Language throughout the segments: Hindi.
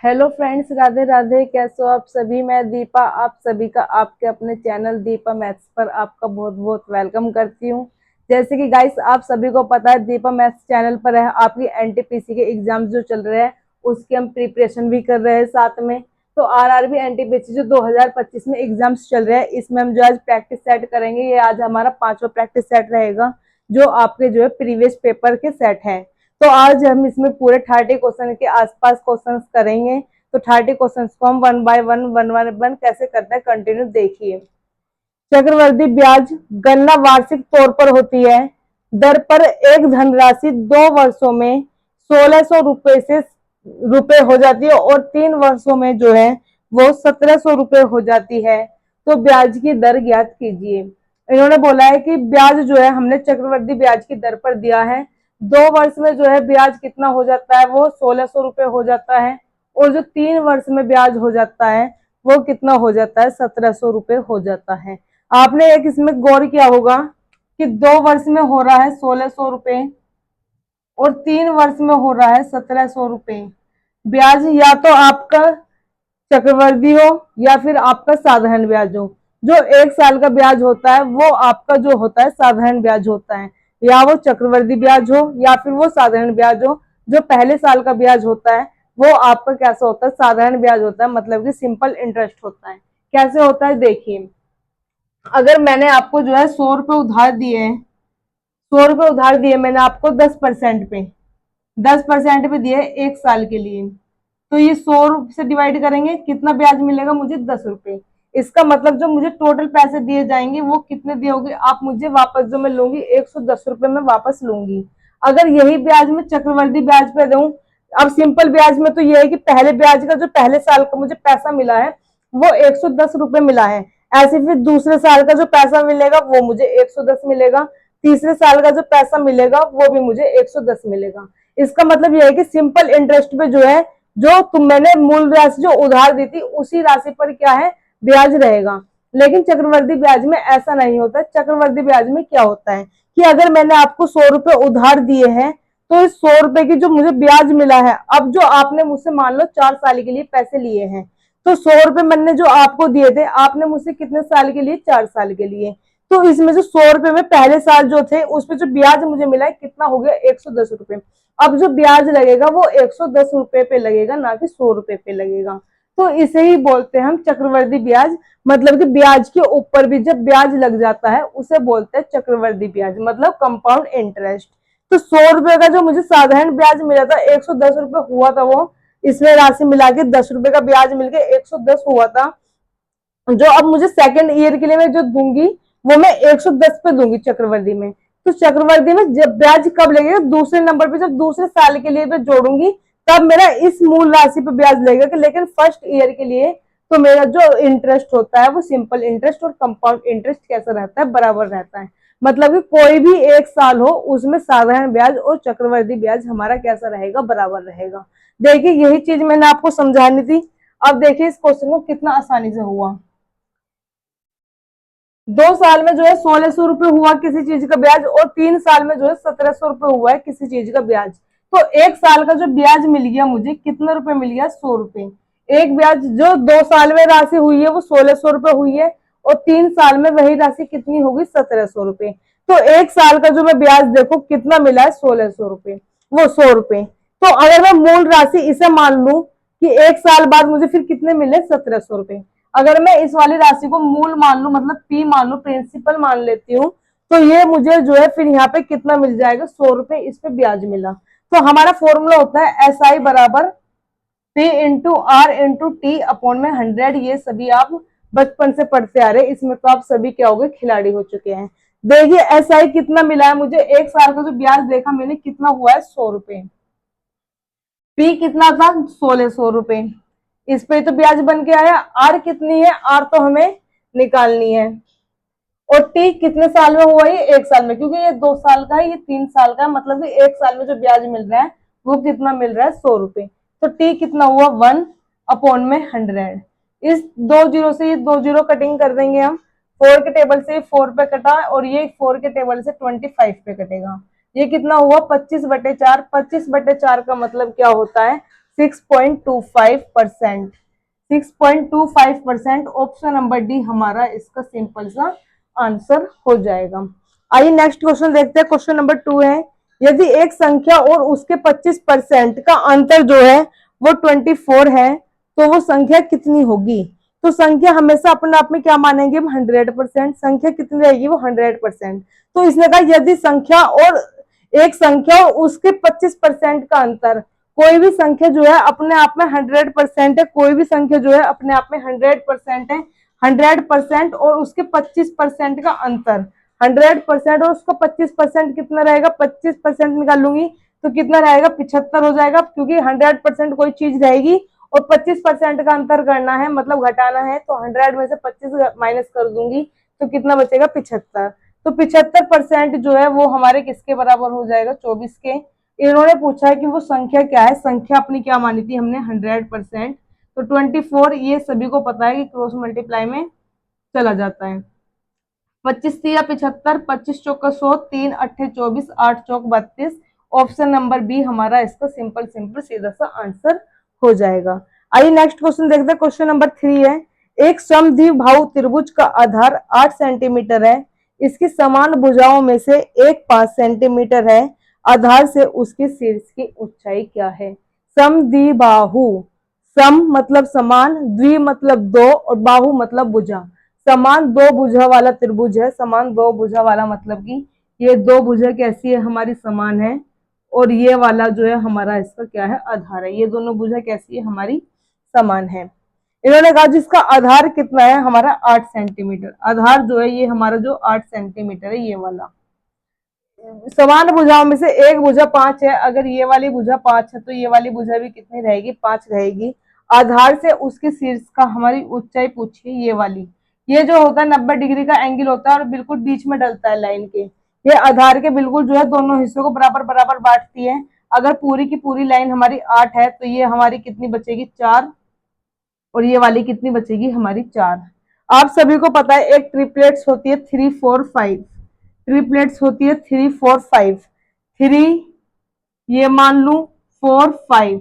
Hello friends, Radhe Radhe. कैसे हो आप सभी। मैं दीपा आप सभी का आपके अपने चैनल दीपा मैथ्स पर आपका बहुत बहुत वेलकम करती हूँ। जैसे कि गाइस आप सभी को पता है, दीपा मैथ्स चैनल पर है आपकी एनटीपीसी के एग्जाम्स जो चल रहे हैं उसकी हम प्रिपरेशन भी कर रहे हैं साथ में। तो आरआरबी एनटीपीसी जो 2025 में एग्जाम्स चल रहे हैं इसमें हम जो आज प्रैक्टिस सेट करेंगे, ये आज हमारा 5वां प्रैक्टिस सेट रहेगा जो आपके जो है प्रीवियस पेपर के सेट है। तो आज हम इसमें पूरे 30 क्वेश्चन के आसपास क्वेश्चन करेंगे। तो 30 क्वेश्चन को हम वन बाय वन कैसे करते हैं कंटिन्यू देखिए। चक्रवर्ती ब्याज गणना वार्षिक तौर पर होती है। दर पर एक धनराशि 2 वर्षों में 1600 से रुपए हो जाती है और 3 वर्षों में जो है वो 1700 हो जाती है। तो ब्याज की दर ज्ञात कीजिए। इन्होंने बोला है कि ब्याज जो है हमने चक्रवर्ती ब्याज की दर पर दिया है। 2 वर्ष में जो है ब्याज कितना हो जाता है, वो 1600 हो जाता है। और जो 3 वर्ष में ब्याज हो जाता है वो कितना हो जाता है, 1700 हो जाता है। आपने एक इसमें गौर किया होगा कि 2 वर्ष में हो रहा है 1600 और 3 वर्ष में हो रहा है 1700। ब्याज या तो आपका चक्रवर्ती हो या फिर आपका साधारण ब्याज हो। जो 1 साल का ब्याज होता है वो आपका जो होता है साधारण ब्याज होता है, या वो चक्रवर्ती ब्याज हो या फिर वो साधारण ब्याज हो। जो पहले साल का ब्याज होता है वो आपका कैसा होता है, साधारण ब्याज होता है, मतलब कि सिंपल इंटरेस्ट होता है। कैसे होता है देखिए, अगर मैंने आपको जो है 100 रुपए उधार दिए हैं, 100 रुपए उधार दिए मैंने आपको 10% पे, 10% पे दिए 1 साल के लिए। तो ये 100 से डिवाइड करेंगे, कितना ब्याज मिलेगा मुझे, 10 रुपए। इसका मतलब जो मुझे टोटल पैसे दिए जाएंगे वो कितने दिए होंगे, आप मुझे वापस जो मैं लूंगी 110 रुपए में वापस लूंगी। अगर यही ब्याज मैं चक्रवर्ती ब्याज पे दूं, अब सिंपल ब्याज में तो ये है कि पहले ब्याज का जो पहले साल का मुझे पैसा मिला है वो 110 रुपए मिला है। ऐसे फिर दूसरे साल का जो पैसा मिलेगा वो मुझे 110 मिलेगा, तीसरे साल का जो पैसा मिलेगा वो भी मुझे 110 मिलेगा। इसका मतलब यह है कि सिंपल इंटरेस्ट पे जो है, जो तुम मैंने मूल राशि जो उधार दी थी उसी राशि पर क्या है, ब्याज रहेगा। लेकिन चक्रवर्ती ब्याज में ऐसा नहीं होता। चक्रवर्ती ब्याज में क्या होता है कि अगर मैंने आपको 100 रुपए उधार दिए हैं तो इस 100 रुपए की जो मुझे ब्याज मिला है, अब जो आपने मुझसे मान लो 4 साल के लिए पैसे लिए हैं, तो 100 रुपए मैंने जो आपको दिए थे, आपने मुझसे कितने साल के लिए, 4 साल के लिए। तो इसमें जो 100 रुपए में पहले साल जो थे उस पर जो ब्याज मुझे मिला है कितना हो गया, 110 रुपए। अब जो ब्याज लगेगा वो 110 रुपए पे लगेगा, ना कि 100 रुपए पे लगेगा। तो इसे ही बोलते हैं हम चक्रवर्ती ब्याज। मतलब कि ब्याज के ऊपर भी जब ब्याज लग जाता है उसे बोलते हैं चक्रवर्ती ब्याज, मतलब कंपाउंड इंटरेस्ट। तो 100 रुपए का जो मुझे साधारण ब्याज मिला था, 110 रुपए हुआ था वो, इसमें राशि मिला के 10 रुपए का ब्याज मिलकर 110 हुआ था। जो अब मुझे सेकेंड ईयर के लिए मैं जो दूंगी वो मैं 110 पे दूंगी चक्रवर्ती में। तो चक्रवर्ती में जब ब्याज कब लगेगा, दूसरे नंबर पे, जब दूसरे साल के लिए मैं जोड़ूंगी तब मेरा इस मूल राशि पे ब्याज लगेगा। लेकिन फर्स्ट ईयर के लिए तो मेरा जो इंटरेस्ट होता है वो सिंपल इंटरेस्ट और कंपाउंड इंटरेस्ट कैसा रहता है, बराबर रहता है। मतलब कि कोई भी 1 साल हो उसमें साधारण ब्याज और चक्रवर्ती ब्याज हमारा कैसा रहेगा, बराबर रहेगा। देखिए यही चीज मैंने आपको समझानी थी। अब देखिए इस क्वेश्चन को कितना आसानी से हुआ। 2 साल में जो है 1600 हुआ किसी चीज का ब्याज, और 3 साल में जो है 1700 हुआ है किसी चीज का ब्याज। तो 1 साल का जो ब्याज मिल गया मुझे, कितना रुपए मिल गया, 100 रुपए। एक ब्याज जो 2 साल में राशि हुई है वो 1600 हुई है, और 3 साल में वही राशि कितनी होगी, 1700। तो 1 साल का जो मैं ब्याज देखो कितना मिला है, 1600, वो 100 रुपए। तो अगर मैं मूल राशि इसे मान लू कि 1 साल बाद मुझे फिर कितने मिले, 1700। अगर मैं इस वाली राशि को मूल मान लू, मतलब पी मान लू, प्रिंसिपल मान लेती हूँ, तो ये मुझे जो है फिर यहाँ पे कितना मिल जाएगा, 100 रुपए इस पे ब्याज मिला। तो हमारा फॉर्मूला होता है एस आई बराबर P into R into T upon में 100। ये सभी आप बचपन से पढ़ते आ रहे, इसमें तो आप सभी क्या हो गए, खिलाड़ी हो चुके हैं। देखिए एस आई कितना मिला है मुझे, 1 साल का जो ब्याज देखा मैंने कितना हुआ है, 100 रुपए। पी कितना था, 1600। इस पे तो ब्याज बन के आया। आर कितनी है, आर तो हमें निकालनी है। और टी कितने साल में हुआ, ये 1 साल में, क्योंकि ये 2 साल का है, ये 3 साल का है, मतलब कि 1 साल में जो ब्याज मिल रहा है वो कितना मिल रहा है, 100 रुपए। तो टी कितना हुआ, 1/100। इस 2 जीरो से ये 2 जीरो कटिंग कर देंगे हम। 4 के टेबल से 4 पे कटा, और ये 4 के टेबल से 25 पे कटेगा। ये कितना हुआ, 25/4। 25/4 का मतलब क्या होता है, 6.25%। 6.25%, ऑप्शन नंबर डी हमारा इसका सिंपल सा आंसर हो जाएगा। आइए नेक्स्ट क्वेश्चन देखते हैं। क्वेश्चन नंबर 2 है, यदि एक संख्या और उसके 25% का अंतर जो है वो 24 है तो वो संख्या कितनी होगी। तो संख्या हमेशा अपने आप में क्या मानेंगे हम, 100%। संख्या कितनी रहेगी, वो 100%। तो इसने कहा यदि संख्या और एक संख्या और उसके 25% का अंतर, कोई भी संख्या जो है अपने आप में 100% है, कोई भी संख्या जो है अपने आप में 100% है। 100% और उसके 25% का अंतर, 100% और उसका 25% कितना रहेगा, 25% निकालूंगी तो कितना रहेगा, 75 हो जाएगा, क्योंकि 100% कोई चीज रहेगी और 25% का अंतर करना है, मतलब घटाना है, तो 100 में से 25 माइनस कर दूंगी तो कितना बचेगा, 75। तो 75% जो है वो हमारे किसके बराबर हो जाएगा, 24 के। इन्होंने पूछा है कि वो संख्या क्या है, संख्या अपनी क्या मानी थी हमने, 100%। तो 24 ये सभी को पता है कि क्रॉस मल्टीप्लाई में चला जाता है। 25 या 75, 25 चौका 100, 3 अट्ठे 24, 8 चौक 32। ऑप्शन नंबर बी हमारा इसका सिंपल सिंपल सीधा सा आंसर हो जाएगा। आइए नेक्स्ट क्वेश्चन देखते हैं। क्वेश्चन नंबर 3 है, एक समद्विबाहु त्रिभुज का आधार 8 सेंटीमीटर है, इसकी समान भुजाओं में से एक 5 सेंटीमीटर है, आधार से उसके शीर्ष की ऊंचाई क्या है। समद्विबाहु, सम मतलब समान, द्वि मतलब दो और बाहु मतलब भुजा। समान दो भुजा वाला त्रिभुज है। समान दो भुजा वाला मतलब कि ये दो भुजा कैसी है, हमारी समान है, और ये वाला जो है हमारा इसका क्या है, आधार है। ये दोनों भुजा कैसी है, हमारी समान है। इन्होंने कहा जिसका आधार कितना है, हमारा 8 सेंटीमीटर। आधार जो है ये हमारा जो 8 सेंटीमीटर है, ये वाला। समान भुजाओं में से एक भुजा 5 है, अगर ये वाली भुजा 5 है तो ये वाली भुजा भी कितनी रहेगी, 5 रहेगी। आधार से उसके शीर्ष का हमारी ऊंचाई पूछिए, ये वाली। ये जो होता है 90 डिग्री का एंगल होता है और बिल्कुल बीच में डलता है लाइन के। ये आधार के बिल्कुल जो है दोनों हिस्सों को बराबर बराबर बांटती है। अगर पूरी की पूरी लाइन हमारी 8 है तो ये हमारी कितनी बचेगी, 4, और ये वाली कितनी बचेगी, हमारी 4। आप सभी को पता है एक ट्रिपलेट्स होती है 3 4 5। ट्रिपलेट्स होती है 3 4 5। 3 ये मान लू, 4 5।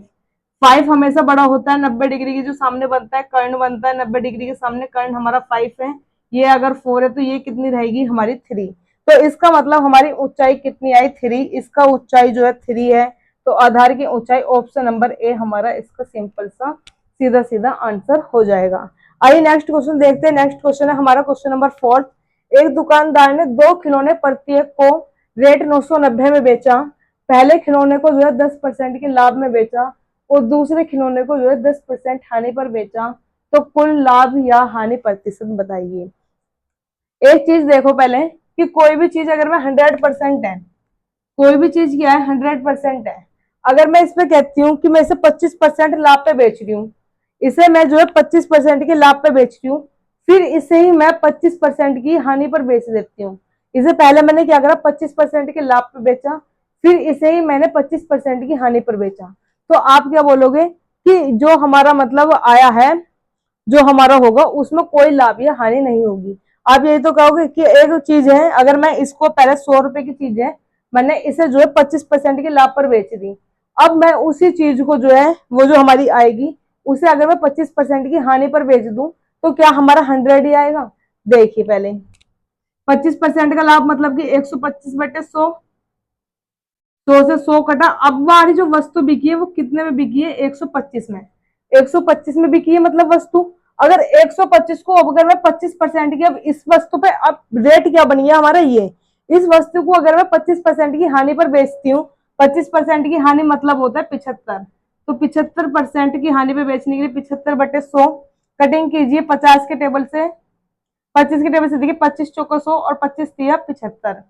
5 हमेशा बड़ा होता है, 90 डिग्री के जो सामने बनता है कर्ण बनता है, 90 डिग्री के सामने कर्ण हमारा 5 है। ये अगर 4 है तो ये कितनी रहेगी, हमारी 3। तो इसका मतलब हमारी ऊंचाई कितनी आई, 3। इसका ऊंचाई जो है 3 है, तो आधार की ऊंचाई ऑप्शन नंबर ए हमारा इसका सिंपल सा सीधा सीधा आंसर हो जाएगा। आइए नेक्स्ट क्वेश्चन देखते हैं। नेक्स्ट क्वेश्चन है हमारा क्वेश्चन नंबर 4। एक दुकानदार ने 2 खिलौने प्रत्येक को रेट 990 में बेचा। पहले खिलौने को जो है 10% के लाभ में बेचा और दूसरे खिलौने को जो है 10% हानि पर बेचा, तो कुल लाभ या हानि प्रतिशत बताइए। एक चीज देखो पहले कि कोई भी चीज अगर मैं 100% है, कोई भी चीज क्या है, 100% है। अगर मैं इस पे कहती हूँ कि मैं इसे 25% लाभ पे बेच रही हूँ, इसे मैं जो है 25% के लाभ पे बेच रही हूँ, फिर इसे ही मैं 25% की हानि पर बेच देती हूँ। इसे पहले मैंने क्या करा, 25% के लाभ पे बेचा, फिर इसे ही मैंने 25% की हानि पर बेचा। तो आप क्या बोलोगे कि जो हमारा मतलब आया है, जो हमारा होगा उसमें कोई लाभ या हानि नहीं होगी। आप यही तो कहोगे कि एक चीज है, अगर मैं इसको पहले 100 रुपए की चीज है, मैंने इसे जो है 25% के लाभ पर बेच दी, अब मैं उसी चीज को जो है वो जो हमारी आएगी उसे अगर मैं 25% की हानि पर बेच दूं तो क्या हमारा 100 ही आएगा। देखिए पहले 25% का लाभ मतलब कि 125/100, 100 से 100 कटा। अब हमारी जो वस्तु बिकी है वो कितने में बिकी है, 125 में। 125 में बिकी है मतलब वस्तु। अगर 125 को अगर मैं 25% की, अब इस वस्तु पे अब रेट क्या बनी है हमारा, ये इस वस्तु को अगर मैं 25% की हानि पर बेचती हूँ, 25% की हानि मतलब होता है 75। तो 75% की हानि पे बेचने के लिए 75/100 कटिंग कीजिए 50 के टेबल से, 25 के टेबल से देखिए 25 चौका 100 और 25 तिया 75।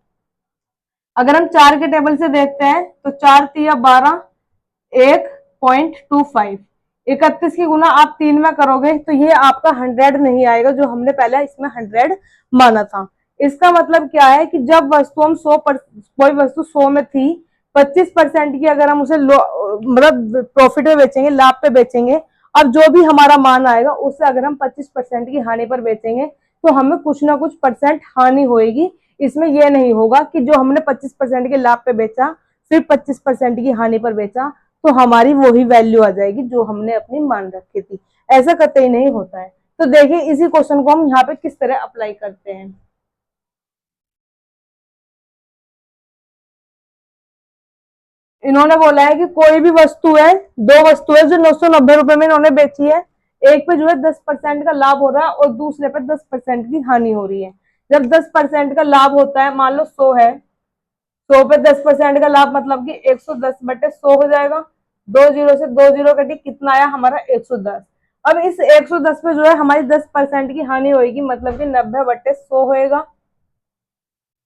अगर हम 4 के टेबल से देखते हैं तो 4 तिया 12, 1.25। 31 की गुना आप 3 में करोगे तो ये आपका 100 नहीं आएगा, जो हमने पहले इसमें 100 माना था। इसका मतलब क्या है कि जब वस्तु हम 100 पर, कोई वस्तु 100 में थी, 25% की अगर हम उसे मतलब प्रॉफिट में बेचेंगे, लाभ पे बेचेंगे, अब जो भी हमारा मान आएगा उससे अगर हम 25% की हानि पर बेचेंगे तो हमें कुछ ना कुछ परसेंट हानि होगी। इसमें यह नहीं होगा कि जो हमने 25% के लाभ पे बेचा फिर 25% की हानि पर बेचा, तो हमारी वही वैल्यू आ जाएगी जो हमने अपनी मान रखी थी। ऐसा कतई नहीं होता है। तो देखिए इसी क्वेश्चन को हम यहाँ पे किस तरह अप्लाई करते हैं। इन्होंने बोला है कि कोई भी वस्तु है, दो वस्तु है जो 990 रुपए में इन्होंने बेची है। एक पे जो है 10% का लाभ हो रहा है और दूसरे पे 10% की हानि हो रही है। जब 10% का लाभ होता है, मान लो 100 है, 100 पे 10% का लाभ मतलब कि 110/100 हो जाएगा। 20 से 20 कटी, कितना आया हमारा 110। अब इस 110 पे जो है हमारी 10% की हानि होगी, मतलब कि 90/100 होएगा।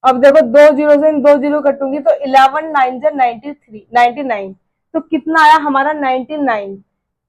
अब देखो 20 से इन 20 कटूंगी तो 11 9 जा 99, तो कितना आया हमारा 99।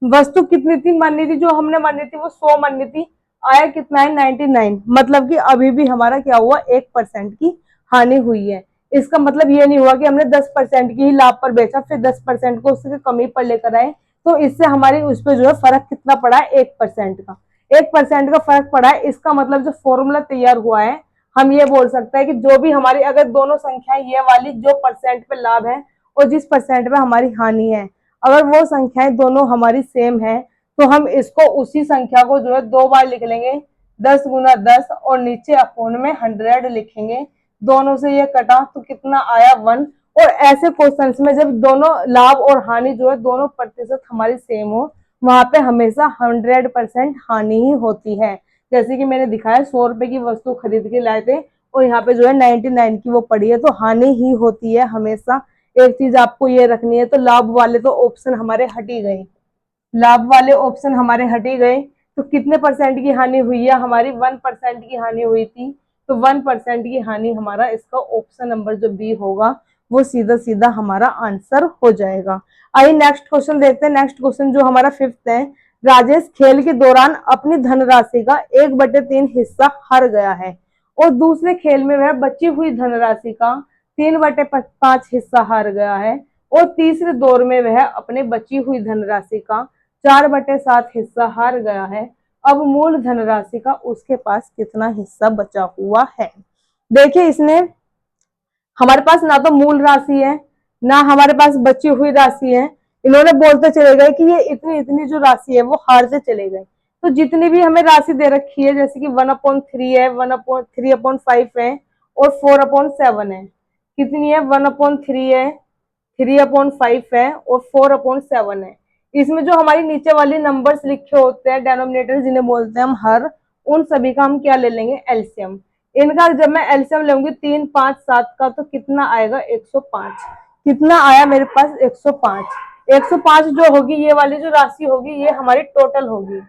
वस्तु कितनी थी माननी थी, जो हमने मानी थी वो 100 माननी थी, आया कितना है 99। मतलब कि अभी भी हमारा क्या हुआ, 1% की हानि हुई है। इसका मतलब ये नहीं हुआ कि हमने 10% की ही लाभ पर बेचा फिर 10% को उससे कमी पर लेकर आए। तो इससे हमारी उस पर जो है फर्क कितना पड़ा है, 1% का। 1% का फर्क पड़ा है। इसका मतलब जो फॉर्मूला तैयार हुआ है, हम ये बोल सकते हैं कि जो भी हमारी अगर दोनों संख्याएं ये वाली जो परसेंट पे लाभ है और जिस परसेंट पे हमारी हानि है, अगर वो संख्याएं दोनों हमारी सेम है, तो हम इसको उसी संख्या को जो है 2 बार लिख लेंगे, 10 × 10 और नीचे अपोन में 100 लिखेंगे। दोनों से ये कटा तो कितना आया 1। और ऐसे क्वेश्चन में जब दोनों लाभ और हानि जो है दोनों प्रतिशत हमारी सेम हो, वहां पे हमेशा 100% हानि ही होती है। जैसे कि मैंने दिखाया 100 रुपए की वस्तु खरीद के लाए थे और यहाँ पे जो है 99 की वो पड़ी है, तो हानि ही होती है हमेशा। एक चीज आपको ये रखनी है। तो लाभ वाले तो ऑप्शन हमारे हट ही गए, लाभ वाले ऑप्शन हमारे हट ही गए। तो कितने परसेंट की हानि हुई है हमारी, 1% की हानि हुई थी। तो 1% की हानि हमारा इसका ऑप्शन नंबर जो बी होगा वो सीधा सीधा हमारा आंसर हो जाएगा। आइए नेक्स्ट क्वेश्चन देखते हैं। नेक्स्ट क्वेश्चन जो हमारा 5th है, राजेश खेल के दौरान अपनी धनराशि का 1/3 हिस्सा हार गया है और दूसरे खेल में वह बची हुई धनराशि का 3/5 हिस्सा हार गया है और तीसरे दौर में वह अपने बची हुई धनराशि का 4/7 हिस्सा हार गया है। अब मूल धनराशि का उसके पास कितना हिस्सा बचा हुआ है। देखिए इसने हमारे पास ना तो मूल राशि है ना हमारे पास बची हुई राशि है। इन्होंने बोलते चले गए कि ये इतनी इतनी जो राशि है वो हारते चले गए। तो जितनी भी हमें राशि दे रखी है, जैसे कि 1/3 है, 1/3/5 है और 4/7 है। कितनी है, 1/3 है, 3/5 है और 4/7 है। इसमें जो हमारी नीचे वाली नंबर्स लिखे होते हैं, डेनोमिनेटर जिन्हें बोलते हैं हम हर, उन सभी का हम क्या ले लेंगे, एलसीएम। इनका जब मैं एलसीएम लूंगी 3 5 7 का, तो कितना आएगा 105। कितना आया मेरे पास 105। 105 जो होगी ये वाली जो राशि होगी ये हमारी टोटल होगी।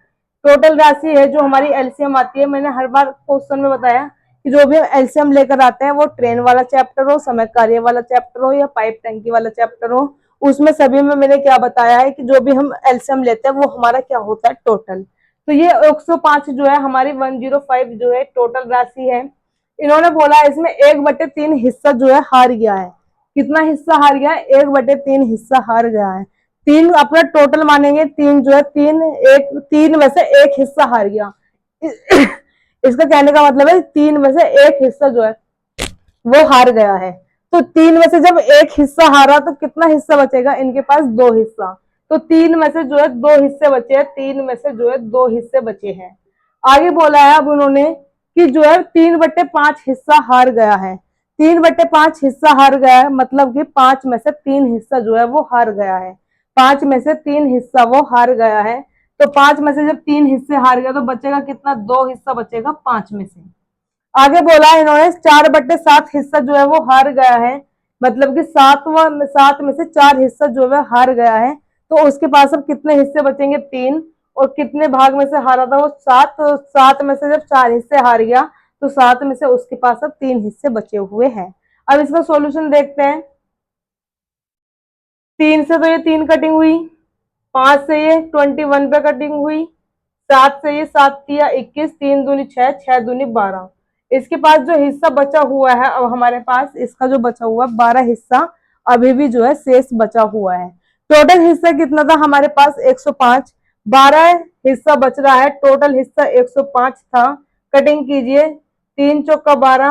टोटल राशि है जो हमारी एलसीएम आती है। मैंने हर बार क्वेश्चन में बताया कि जो भी हम एलसीएम लेकर आते हैं, वो ट्रेन वाला चैप्टर हो, समय कार्य वाला चैप्टर हो या पाइप टंकी वाला चैप्टर हो, उसमें सभी में मैंने क्या बताया है कि जो भी हम एलसीएम लेते हैं वो हमारा क्या होता है, टोटल। तो ये 105 जो है हमारी 105 जो है टोटल राशि है। इन्होंने बोला इसमें 1/3 हिस्सा जो है हार गया है। कितना हिस्सा हार गया है, 1/3 हिस्सा हार गया है। 3 अपना टोटल मानेंगे, 3 जो है 3 में से एक हिस्सा हार गया। इसका कहने का मतलब है 3 में से एक हिस्सा जो है वो हार गया है। तो 3 में से जब एक हिस्सा हारा तो कितना हिस्सा बचेगा, इनके पास 2 हिस्सा। तो 3 में से जो है 2 हिस्से बचे हैं, 3 में से जो है 2 हिस्से बचे हैं। आगे बोला है अब उन्होंने कि जो है 3/5 हिस्सा हार गया है। 3/5 हिस्सा हार गया है मतलब कि 5 में से 3 हिस्सा जो है वो हार गया है। 5 में से 3 हिस्सा वो हार गया है। तो 5 में से जब 3 हिस्से हार गया तो बचेगा कितना, 2 हिस्सा बचेगा 5 में से। आगे बोला है इन्होंने 4/7 हिस्सा जो है वो हार गया है, मतलब कि 7 में से 4 हिस्सा जो है हार गया है। तो उसके पास अब कितने हिस्से बचेंगे, 3। और कितने भाग में से हारा था वो 7, तो 7 में से जब 4 हिस्से हार गया तो 7 में से उसके पास अब 3 हिस्से बचे हुए हैं। अब इसका सॉल्यूशन देखते हैं। 3 से तो ये 3 कटिंग हुई, 5 से ये 21 पे कटिंग हुई, 7 से ये 7 या 21, 3 दूनी 6, 6 दूनी 12। इसके पास जो हिस्सा बचा हुआ है अब हमारे पास इसका जो बचा हुआ 12 हिस्सा अभी भी जो है शेष बचा हुआ है। टोटल हिस्सा कितना था हमारे पास 105, 12 हिस्सा बच रहा है, टोटल हिस्सा 105 था। कटिंग कीजिए, 3 चौका 12,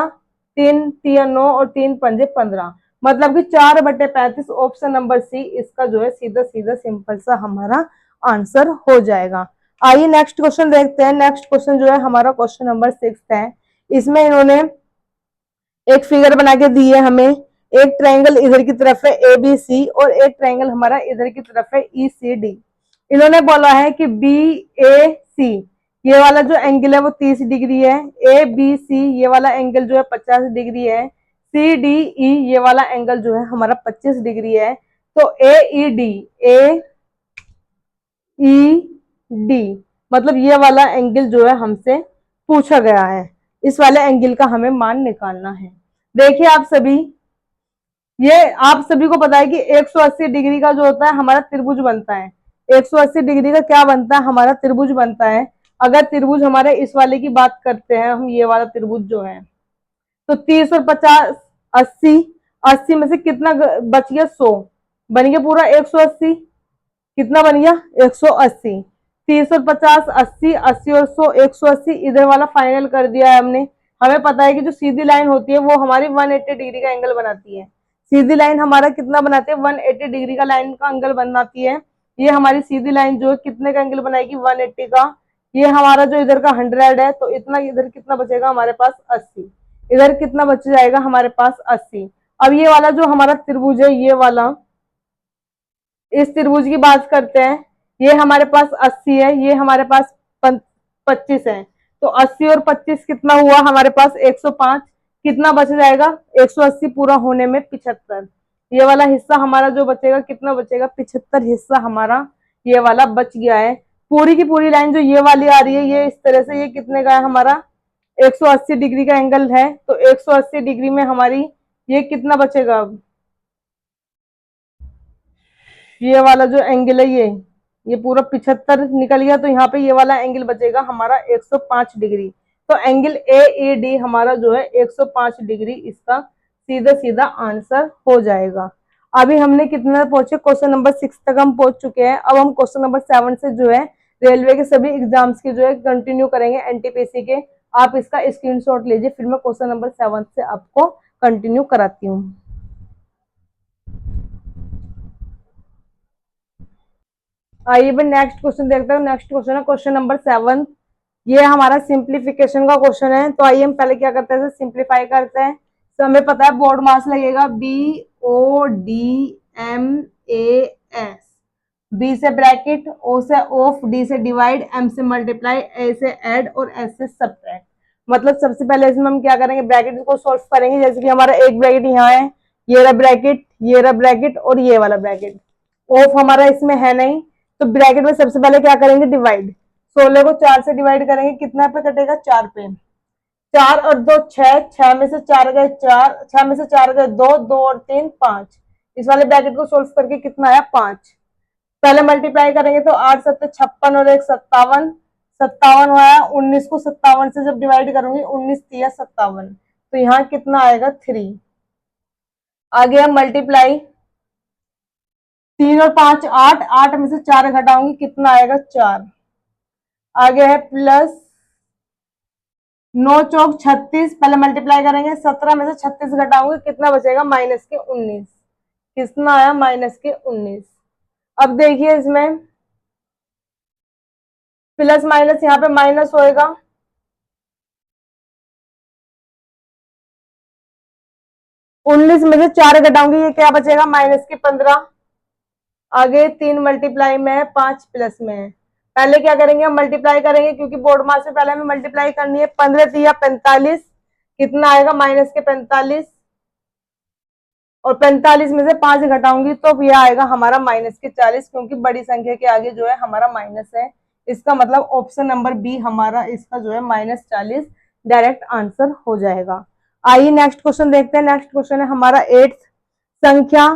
3 तिया 9 और 3 पंजे 15। मतलब कि 4/35। ऑप्शन नंबर सी इसका जो है सीधा सीधा सिंपल सा हमारा आंसर हो जाएगा। आइए नेक्स्ट क्वेश्चन देखते हैं। नेक्स्ट क्वेश्चन जो है हमारा क्वेश्चन नंबर 6 है। इसमें इन्होंने एक फिगर बना के दी है हमें। एक ट्रायंगल इधर की तरफ है ए बी सी और एक ट्रायंगल हमारा इधर की तरफ है ई सी डी। इन्होंने बोला है कि बी ए सी ये वाला जो एंगल है वो 30 डिग्री है, ए बी सी ये वाला एंगल जो है 50 डिग्री है, सी डी ई ये वाला एंगल जो है हमारा 25 डिग्री है। तो ए ई डी मतलब ये वाला एंगल जो है हमसे पूछा गया है। इस वाले एंगल का हमें मान निकालना है। देखिए आप सभी, ये आप सभी को पता है कि 180 डिग्री का जो होता है हमारा त्रिभुज बनता है। 180 डिग्री का क्या बनता है, हमारा त्रिभुज बनता है। अगर त्रिभुज हमारे इस वाले की बात करते हैं हम, ये वाला त्रिभुज जो है, तो 30 और 50 80, 80 में से कितना बच गया, 100 बन गया पूरा 180। कितना बन गया 180। 30 और 50 80, 80 और 100 180। इधर वाला फाइनल कर दिया है हमने। हमें पता है कि जो सीधी लाइन होती है वो हमारी 180 डिग्री का एंगल बनाती है। सीधी लाइन हमारा कितना बनाती है, 180 डिग्री का लाइन का एंगल बनाती है। ये हमारी सीधी लाइन जो है कितने का एंगल बनाएगी, 180 का। ये हमारा जो इधर का 100 है, तो इतना इधर कितना बचेगा हमारे पास 80। इधर कितना बच जाएगा हमारे पास 80। अब ये वाला जो हमारा त्रिभुज है, ये वाला, इस त्रिभुज की बात करते हैं। ये हमारे पास 80 है, ये हमारे पास 25 है। तो 80 और 25 कितना हुआ हमारे पास 105। कितना बच जाएगा 180 पूरा होने में 75। ये वाला हिस्सा हमारा जो बचेगा कितना बचेगा, 75 हिस्सा हमारा ये वाला बच गया है। पूरी की पूरी लाइन जो ये वाली आ रही है, ये इस तरह से, ये कितने का है हमारा 180 डिग्री का एंगल है। तो 180 डिग्री में हमारी ये कितना बचेगा, ये वाला जो एंगल है ये पूरा 75 निकल गया। तो यहाँ पे ये वाला एंगल बचेगा हमारा 105 डिग्री। तो एंगल ए ई डी हमारा जो है 105 डिग्री इसका सीधा सीधा आंसर हो जाएगा। अभी हमने कितना पहुंचे, क्वेश्चन नंबर 6 तक हम पहुंच चुके हैं। अब हम क्वेश्चन नंबर 7 से जो है रेलवे के सभी एग्जाम्स के जो है कंटिन्यू करेंगे, एनटीपीसी के। आप इसका स्क्रीनशॉट लीजिए, फिर मैं क्वेश्चन नंबर 7 से आपको कंटिन्यू कराती हूँ। आइए भाई नेक्स्ट क्वेश्चन देखते हैं। नेक्स्ट क्वेश्चन है क्वेश्चन नंबर 7। ये हमारा सिंप्लीफिकेशन का क्वेश्चन है। तो आइए हम पहले क्या करते हैं, सिंप्लीफाई करते हैं। तो हमें पता है बोर्ड मास लगेगा BODMAS। बी से ब्रैकेट, ओ से ऑफ, डी से डिवाइड, एम से मल्टीप्लाई, ए से ऐड और एस से सब्ट्रैक्ट। मतलब सबसे पहले इसमें हम क्या करेंगे, ब्रैकेट को सॉल्व करेंगे। जैसे कि हमारा एक ब्रैकेट यहाँ है, ये रहा ब्रैकेट, ये रहा ब्रैकेट और ये वाला ब्रैकेट। ऑफ हमारा इसमें है नहीं, तो ब्रैकेट में सबसे पहले क्या करेंगे, डिवाइड। 16 को 4 से डिवाइड करेंगे, कितना पे कटेगा, 4 पे। 4 और 2 6, 6 में से 4 गए 4, 6 में से 4 गए 2, 2 और 3 5। इस वाले ब्रैकेट को सोल्व करके कितना आया 5। पहले मल्टीप्लाई करेंगे तो 8 7 56 और 1 57, 57 आया। 19 को 57 से जब डिवाइड करूंगी, 19 3 57, तो यहाँ कितना आएगा 3। आ गया मल्टीप्लाई, 3 और 5 8, 8 में से 4 घटाऊंगी, कितना आएगा 4। आगे है प्लस 9 चौक 36, पहले मल्टीप्लाई करेंगे, 17 में से 36 घटाऊंगी, कितना बचेगा माइनस के 19। कितना आया माइनस के 19। अब देखिए इसमें प्लस माइनस, यहाँ पे माइनस होएगा। 19 में से 4 घटाऊंगी, ये क्या बचेगा माइनस के 15। आगे 3 मल्टीप्लाई में है, 5 प्लस में है। पहले क्या करेंगे, हम मल्टीप्लाई करेंगे, क्योंकि बोर्ड मास से पहले हमें मल्टीप्लाई करनी है। 15 3 45, कितना आएगा माइनस के 45। और 45 में से 5 घटाऊंगी तो यह आएगा हमारा माइनस के 40, क्योंकि बड़ी संख्या के आगे जो है हमारा माइनस है। इसका मतलब ऑप्शन नंबर बी हमारा इसका जो है -40 डायरेक्ट आंसर हो जाएगा। आइए नेक्स्ट क्वेश्चन देखते हैं। नेक्स्ट क्वेश्चन है हमारा 8th। संख्या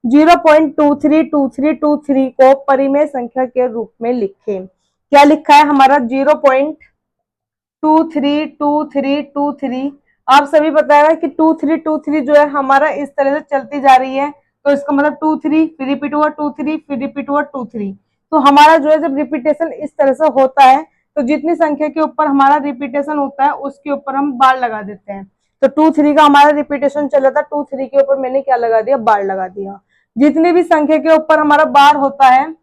0.232323 को परिमेय संख्या के रूप में लिखें। क्या लिखा है हमारा 0.232323। आप सभी पता है कि 2323 जो है हमारा इस तरह से चलती जा रही है। तो इसका मतलब 23 फिर रिपीट हुआ 23 फिर रिपीट हुआ 23। तो हमारा जो है जब रिपीटेशन इस तरह से होता है, तो जितनी संख्या के ऊपर हमारा रिपीटेशन होता है उसके ऊपर हम बार लगा देते हैं। तो 2 3 का हमारा रिपीटेशन चल रहा था, 2 3 के ऊपर मैंने क्या लगा दिया, बार लगा दिया। जितनी भी संख्या के ऊपर हमारा बार होता है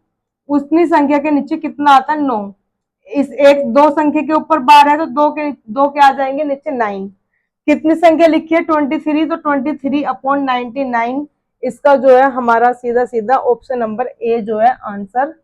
उतनी संख्या के नीचे कितना आता है, 9। इस एक दो संख्या के ऊपर बार है तो दो के आ जाएंगे नीचे 9। कितनी संख्या लिखी है, 23, तो 23/99 इसका जो है हमारा सीधा सीधा ऑप्शन नंबर ए जो है आंसर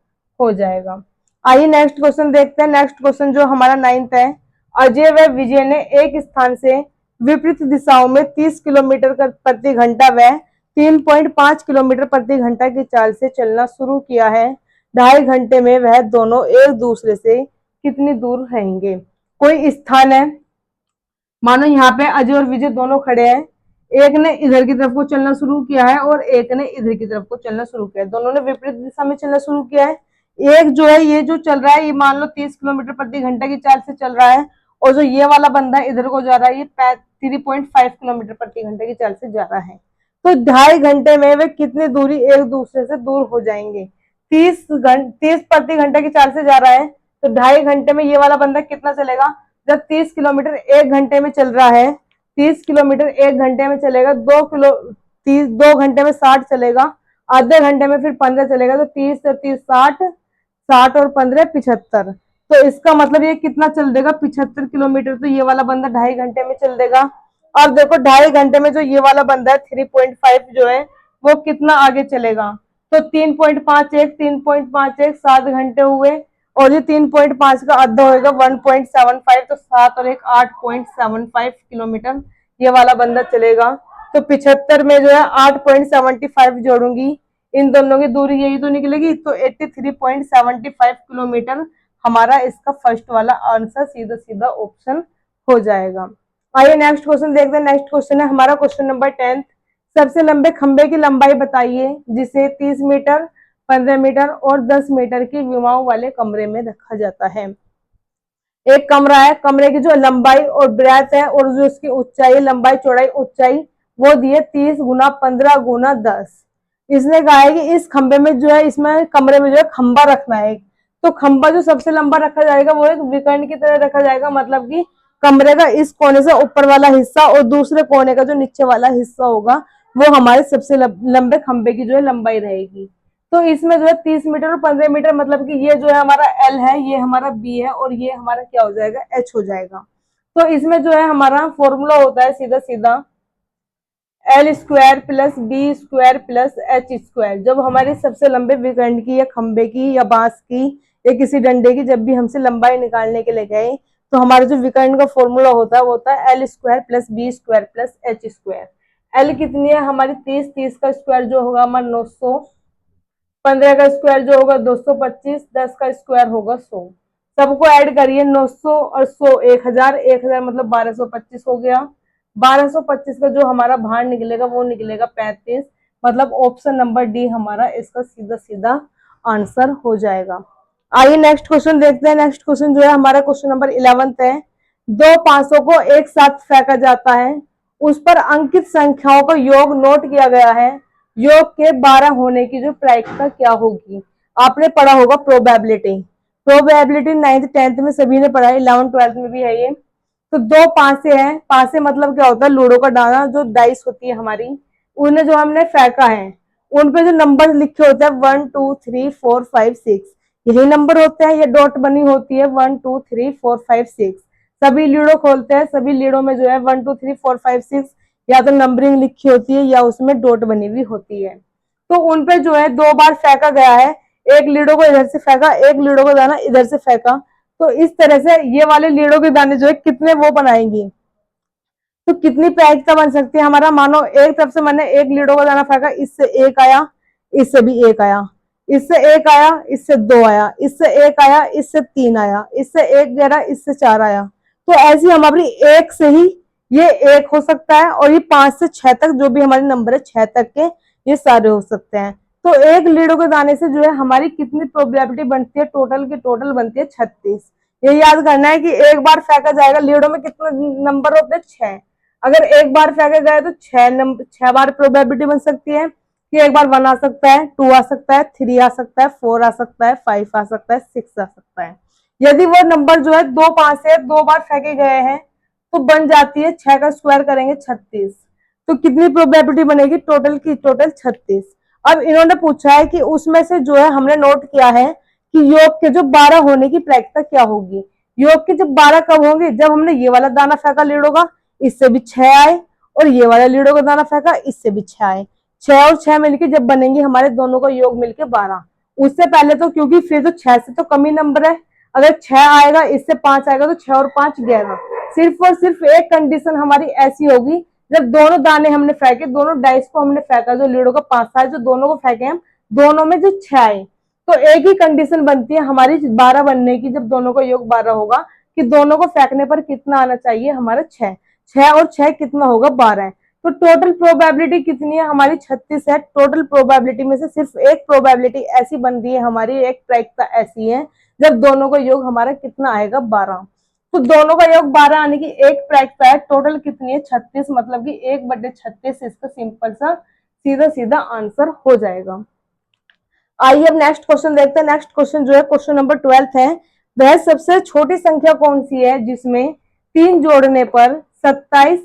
हो जाएगा। आइए नेक्स्ट क्वेश्चन देखते हैं। नेक्स्ट क्वेश्चन जो हमारा 9th है, अजय व विजय ने एक स्थान से विपरीत दिशाओं में 30 किलोमीटर प्रति घंटा व 3.5 किलोमीटर प्रति घंटा की चाल से चलना शुरू किया है। 2.5 घंटे में वह दोनों एक दूसरे से कितनी दूर रहेंगे। कोई स्थान है, मानो यहाँ पे अजय और विजय दोनों खड़े हैं, एक ने इधर की तरफ को चलना शुरू किया है और एक ने इधर की तरफ को चलना शुरू किया है, दोनों ने विपरीत दिशा में चलना शुरू किया है। एक जो है ये जो चल रहा है ये मान लो 30 किलोमीटर प्रति घंटा की चाल से चल रहा है, और जो ये वाला बंदा इधर को जा रहा है ये 3.5 किलोमीटर प्रति घंटे की चाल से जा रहा है। तो 2.5 घंटे में वे कितनी दूरी एक दूसरे से दूर हो जाएंगे। 30 प्रति घंटे की चाल से जा रहा है, तो 2.5 घंटे में ये वाला बंदा कितना चलेगा, जब 30 किलोमीटर 1 घंटे में चल रहा है, 30 किलोमीटर 1 घंटे में चलेगा, 2 घंटे में 60 चलेगा, आधे घंटे में फिर 15 चलेगा, तो 30 और 30 60, 60 और 15 75। तो इसका मतलब ये कितना चल देगा, 75 किलोमीटर। तो ये वाला बंदा 2.5 घंटे में चल देगा। और देखो 2.5 घंटे में जो ये वाला बंदा है 3.5 जो है वो कितना आगे चलेगा, तो 3.51 7 घंटे हुए, और ये 3.5 का आधा होगा 1.75, तो 7 और 1 8.75 किलोमीटर ये वाला बंदा चलेगा। तो 75 में जो है 8.75 जोड़ूंगी, इन दोनों की दूरी यही तो निकलेगी, तो 83.75 किलोमीटर हमारा इसका फर्स्ट वाला आंसर सीधा सीधा ऑप्शन हो जाएगा। आइए नेक्स्ट क्वेश्चन देखते हैं। नेक्स्ट क्वेश्चन है हमारा क्वेश्चन नंबर 10। सबसे लंबे खंबे की लंबाई बताइए जिसे 30 मीटर, 15 मीटर और 10 मीटर की विमाओं वाले कमरे में रखा जाता है। एक कमरा है, कमरे की जो लंबाई और ब्रेथ है और जो उसकी ऊंचाई, लंबाई चौड़ाई ऊंचाई वो दिए 30 गुना 15 गुना 10। इसने कहा है कि इस खंबे में जो है, इसमें कमरे में जो है खंबा रखना है। तो खंबा जो सबसे लंबा रखा जाएगा वो एक विकर्ण की तरह रखा जाएगा, मतलब कि कमरे का इस कोने से ऊपर वाला हिस्सा और दूसरे कोने का जो नीचे वाला हिस्सा होगा वो हमारे सबसे लंबे खंबे की जो है लंबाई रहेगी। तो इसमें जो है 30 मीटर और 15 मीटर, मतलब कि ये जो है हमारा एल है, ये हमारा बी है और ये हमारा क्या हो जाएगा, एच हो जाएगा। तो इसमें जो है हमारा फॉर्मूला होता है सीधा सीधा L square plus B square plus H square. जब हमारी सबसे लंबे विकर्ण की या खंबे की या बांस की या किसी डंडे की जब भी हमसे लंबाई निकालने के लिए गए, तो हमारा जो विकर्ण का फॉर्मूला होता है वो होता है L square plus B square plus H square. L कितनी है हमारी 30, 30 का स्क्वायर जो होगा हमारा 900, 15 का स्क्वायर जो होगा 225, 10 का स्क्वायर होगा 100। सबको ऐड करिए, 900 और 100 1000, 1000 मतलब 1225 हो गया। 1225 का जो हमारा भार निकलेगा वो निकलेगा 35, मतलब ऑप्शन नंबर डी हमारा इसका सीधा सीधा आंसर हो जाएगा। आइए नेक्स्ट क्वेश्चन देखते हैं। नेक्स्ट क्वेश्चन जो है हमारा क्वेश्चन नंबर 11 है। दो 500 को एक साथ फेंका जाता है, उस पर अंकित संख्याओं का योग नोट किया गया है, योग के 12 होने की जो प्रायिकता क्या होगी। आपने पढ़ा होगा प्रोबेबिलिटी, प्रोबेबिलिटी 9th 10th में सभी ने पढ़ा है, 11th 12th में भी है ये। तो दो पासे हैं, पासे मतलब क्या होता है, लूडो का दाना, जो डाइस होती है हमारी, उन्हें जो हमने फेंका है उन पे जो नंबर लिखे होते हैं 1 2 3 4 5 6, यही नंबर होते हैं, ये डॉट बनी होती है 1 2 3 4 5 6। सभी लीडो खोलते हैं, सभी लीडो में जो है 1 2 3 4 5 6 या तो नंबरिंग लिखी होती है या उसमें डॉट बनी हुई होती है। तो उन पे जो है 2 बार फेंका गया है, एक लीडो को इधर से फेंका, एक लीडो को दाना इधर से फेंका। तो इस तरह से ये वाले लीडो के दाने जो है कितने वो बनाएंगी, तो कितनी प्रायिकता बन सकती है हमारा। मानो एक तरफ से मैंने एक लीडो का दाना फेंका, इससे एक आया, इससे भी एक आया, इससे एक आया, इससे 2 आया, इससे एक आया, इससे 3 आया, इससे एक गया, इससे 4 आया। तो ऐसी हमारी एक से ही ये एक हो सकता है, और ये 5 से 6 तक जो भी हमारे नंबर है 6 तक के ये सारे हो सकते हैं। तो एक लीडो के दाने से जो है हमारी कितनी प्रोबेबिलिटी बनती है, टोटल की टोटल बनती है 36। ये याद करना है कि एक बार फेंका जाएगा, लीडो में कितने नंबर होते हैं 6, अगर एक बार फेंके गए तो 6 बार प्रोबेबिलिटी बन सकती है कि एक बार 1 आ सकता है, 2 आ सकता है, 3 आ सकता है, 4 आ सकता है, 5 आ सकता है, 6 आ सकता है। यदि वो नंबर जो है 2 5 से 2 बार फेंके गए हैं तो बन जाती है 6 का स्क्वायर करेंगे 36। तो कितनी प्रोबेबिलिटी बनेगी टोटल की? टोटल 36। अब इन्होंने पूछा है कि उसमें से जो है हमने नोट किया है कि योग के जो 12 होने की प्रायिकता क्या होगी। योग के जब 12 कब होंगे? जब हमने ये वाला दाना फेंका लीडो का, इससे भी 6 आए, और ये वाला लीडो का दाना फेंका, इससे भी 6 आए। 6 और 6 मिलके जब बनेंगे हमारे दोनों का योग मिलके 12। उससे पहले तो क्योंकि फिर तो 6 से तो कम ही नंबर है, अगर 6 आएगा इससे 5 आएगा तो 6 और 5 11। सिर्फ और सिर्फ एक कंडीशन हमारी ऐसी होगी जब दोनों दाने हमने फेंके, दोनों डाइस को हमने फेंका, जो लीडो का 5 था, जो दोनों को फेंके हम, दोनों में जो 6 आए, तो एक ही कंडीशन बनती है हमारी 12 बनने की, जब दोनों का योग 12 होगा, कि दोनों को फेंकने पर कितना आना चाहिए? हमारा 6। 6 और 6 कितना होगा? 12 है। तो टोटल प्रोबेबिलिटी कितनी है? हमारी 36 है। टोटल प्रोबेबिलिटी में से सिर्फ एक प्रोबेबिलिटी ऐसी बन रही है हमारी, एक प्रायिकता ऐसी है जब दोनों का योग हमारा कितना आएगा? 12। तो दोनों का योग 12 आने की एक प्रायिकता है। टोटल कितनी है? 36, मतलब कि 1/36 इसका सिंपल सा सीधा सीधा आंसर हो जाएगा। आइए अब नेक्स्ट क्वेश्चन देखते हैं। नेक्स्ट क्वेश्चन जो है क्वेश्चन नंबर 12 है। वह सबसे छोटी संख्या कौन सी है जिसमें 3 जोड़ने पर 27,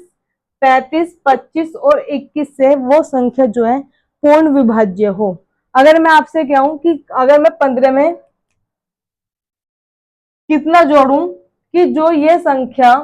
35, 25 और 21 से वो संख्या जो है पूर्ण विभाज्य हो। अगर मैं आपसे कहूं कि अगर मैं 15 में कितना जोड़ूं कि जो ये संख्या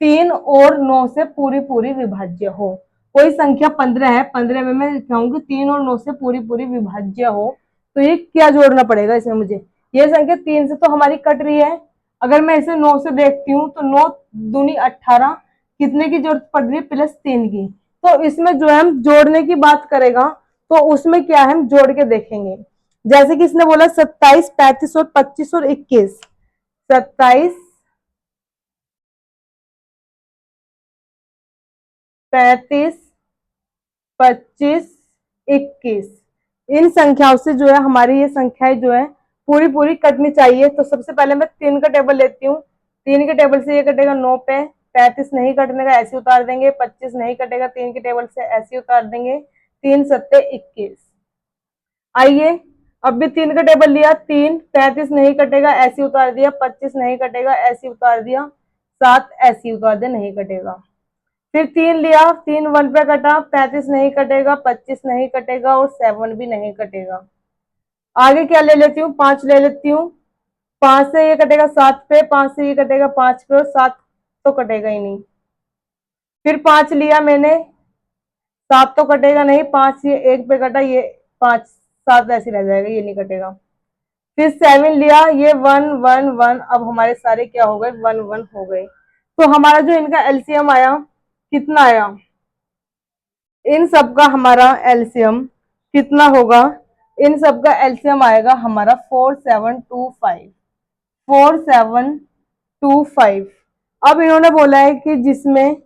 3 और 9 से पूरी पूरी विभाज्य हो। कोई संख्या 15 है, 15 में मैं कहूंगी 3 और 9 से पूरी पूरी विभाज्य हो, तो ये क्या जोड़ना पड़ेगा इसमें मुझे? ये संख्या 3 से तो हमारी कट रही है, अगर मैं इसे 9 से देखती हूँ तो 9 दूनी 18, कितने की जरूरत पड़ रही है? +3 की। तो इसमें जो है हम जोड़ने की बात करेगा तो उसमें क्या है, हम जोड़ के देखेंगे। जैसे कि इसने बोला 27, 35 और 25 और 21। 27, 35, 25, 21, इन संख्याओं से जो है हमारी ये संख्याएं जो है पूरी पूरी कटनी चाहिए। तो सबसे पहले मैं 3 का टेबल लेती हूँ। 3 के टेबल से ये कटेगा 9 पे, 35 नहीं कटने का, ऐसे उतार देंगे। 25 नहीं कटेगा 3 के टेबल से, ऐसे उतार देंगे। 3 सत्ते 21। आइए अब भी 3 का टेबल लिया, 3, 35 नहीं कटेगा, ऐसे उतार दिया। 25 नहीं कटेगा, ऐसे उतार दिया। 7 ऐसे उतार दिया, नहीं कटेगा। फिर 3 लिया, 3 1 पे कटा, 35 नहीं कटेगा, 25 नहीं कटेगा और 7 भी नहीं कटेगा। आगे क्या ले लेती हूँ? 5 ले लेती हूँ। 5 से ये कटेगा 7 पे, 5 से ये कटेगा 5 पे, और 7 तो कटेगा ही नहीं। फिर 5 लिया मैंने, 7 तो कटेगा नहीं, 5 ये 1 पे कटा, ये 5 7 ऐसे रह जाएगा, ये नहीं कटेगा। फिर 7 लिया, ये 1 1 1, अब हमारे सारे क्या हो गए? 1 1 हो गए। तो हमारा जो इनका एलसीएम आया, कितना आया? इन सब का हमारा एलसीएम कितना होगा? इन सब का एलसीएम आएगा हमारा 4725। 4725। अब इन्होंने बोला है कि जिसमें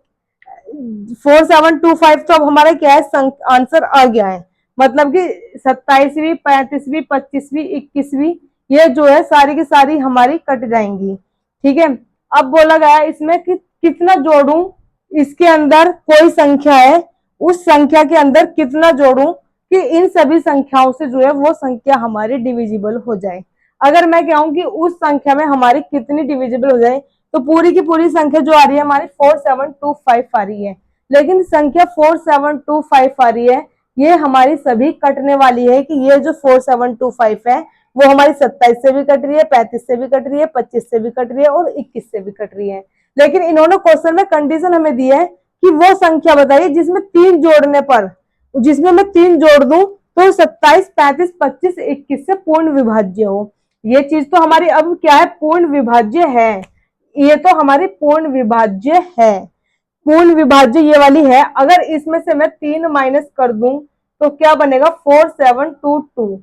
4725, तो अब हमारा क्या है? आंसर आ गया है। मतलब कि 27वीं, 35वीं, 25वीं, 21वीं, ये जो है सारी की सारी हमारी कट जाएंगी। ठीक है। अब बोला गया इसमें कि कितना जोड़ूं, इसके अंदर कोई संख्या है, उस संख्या के अंदर कितना जोड़ूं कि इन सभी संख्याओं से जो है वो संख्या हमारी डिविजिबल हो जाए। अगर मैं कहूं कि उस संख्या में हमारी कितनी डिविजिबल हो जाए, तो पूरी की पूरी संख्या जो आ रही है हमारी 4725 आ रही है। लेकिन संख्या 4725 आ रही है, ये हमारी सभी कटने वाली है कि ये जो 4725 है वो हमारी 27 से भी कट रही है, 35 से भी कट रही है, 25 से भी कट रही है और 21 से भी कट रही है। लेकिन इन्होंने क्वेश्चन में कंडीशन हमें दी है कि वो संख्या बताइए जिसमें 3 जोड़ने पर, जिसमें मैं 3 जोड़ दूं तो 27, 35, 25, 21 से पूर्ण विभाज्य हो। ये चीज तो हमारी अब क्या है? पूर्ण विभाज्य है। ये तो हमारी पूर्ण विभाज्य है। पूर्ण विभाज्य ये वाली है। अगर इसमें से मैं 3 माइनस कर दूं तो क्या बनेगा? 4722।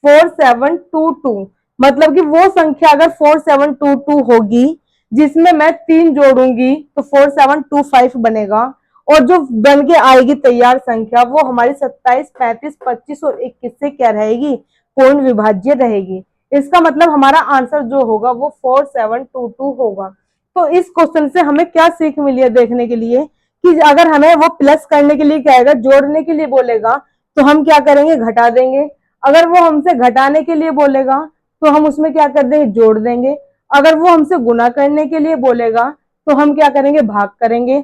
4722 मतलब कि वो संख्या अगर 4722 होगी जिसमें मैं 3 जोड़ूंगी तो 4725 बनेगा, और जो बन के आएगी तैयार संख्या वो हमारी 27, 35, 25 और 21 से क्या रहेगी? पूर्ण विभाज्य रहेगी। इसका मतलब हमारा आंसर जो होगा वो 4722 होगा। तो इस क्वेश्चन से हमें क्या सीख मिली है देखने के लिए कि अगर हमें वो प्लस करने के लिए कहेगा, जोड़ने के लिए बोलेगा, तो हम क्या करेंगे? घटा देंगे। अगर वो हमसे घटाने के लिए बोलेगा तो हम उसमें क्या कर देंगे? जोड़ देंगे। अगर वो हमसे गुना करने के लिए बोलेगा तो हम क्या करेंगे, भाग करेंगे।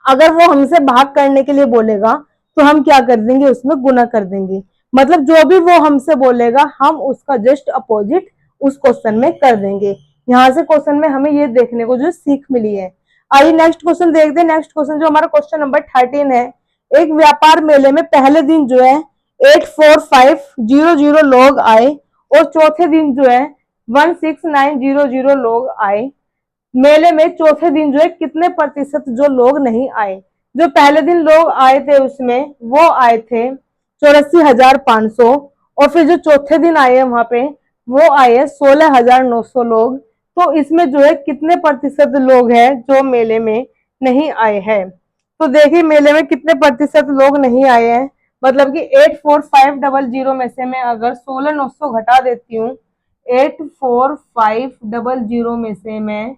अगर वो हमसे भाग करने के लिए बोलेगा तो हम क्या कर देंगे, उसमें गुना कर देंगे। मतलब जो भी वो हमसे बोलेगा हम उसका जस्ट अपोजिट उस क्वेश्चन में कर देंगे। यहाँ से क्वेश्चन में हमें ये देखने को जो सीख मिली है। आइए नेक्स्ट क्वेश्चन देखते हैं। नेक्स्ट क्वेश्चन जो हमारा क्वेश्चन नंबर 13 है। एक व्यापार मेले में पहले दिन जो है 84500 लोग आए और चौथे दिन जो है 16900 लोग आए। मेले में चौथे दिन जो है कितने प्रतिशत जो लोग नहीं आए। जो पहले दिन लोग आए थे उसमें वो आए थे 84,500 और फिर जो चौथे दिन आए हैं वहां पे वो आए हैं 16,900 लोग। तो इसमें जो है कितने प्रतिशत लोग हैं जो मेले में नहीं आए हैं। तो देखिए मेले में कितने प्रतिशत लोग नहीं आए हैं। मतलब कि 84500 में से मैं अगर 16,900 घटा देती हूँ, 84500 में से मैं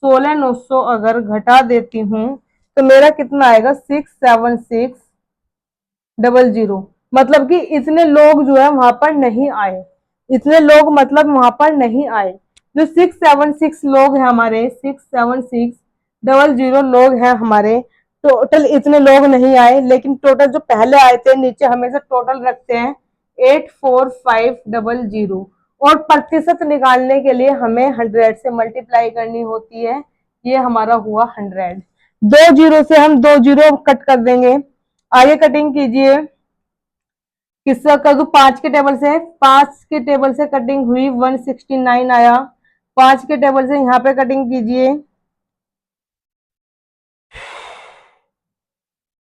16,900 अगर घटा देती हूँ तो मेरा कितना आएगा, 67600। मतलब कि इतने लोग जो है वहां पर नहीं आए। इतने लोग मतलब वहां पर नहीं आए। जो 676 लोग हैं हमारे, 67600 लोग हैं हमारे, टोटल इतने लोग नहीं आए। लेकिन टोटल जो पहले आए थे, नीचे हमेशा टोटल रखते हैं 84500। और प्रतिशत निकालने के लिए हमें 100 से मल्टीप्लाई करनी होती है। ये हमारा हुआ 100। 2 जीरो से हम 2 जीरो कट कर देंगे। आगे कटिंग कीजिए। किसका कर दू, 5 के टेबल से। 5 के टेबल से कटिंग हुई, 169 आया। 5 के टेबल से यहाँ पे कटिंग कीजिए।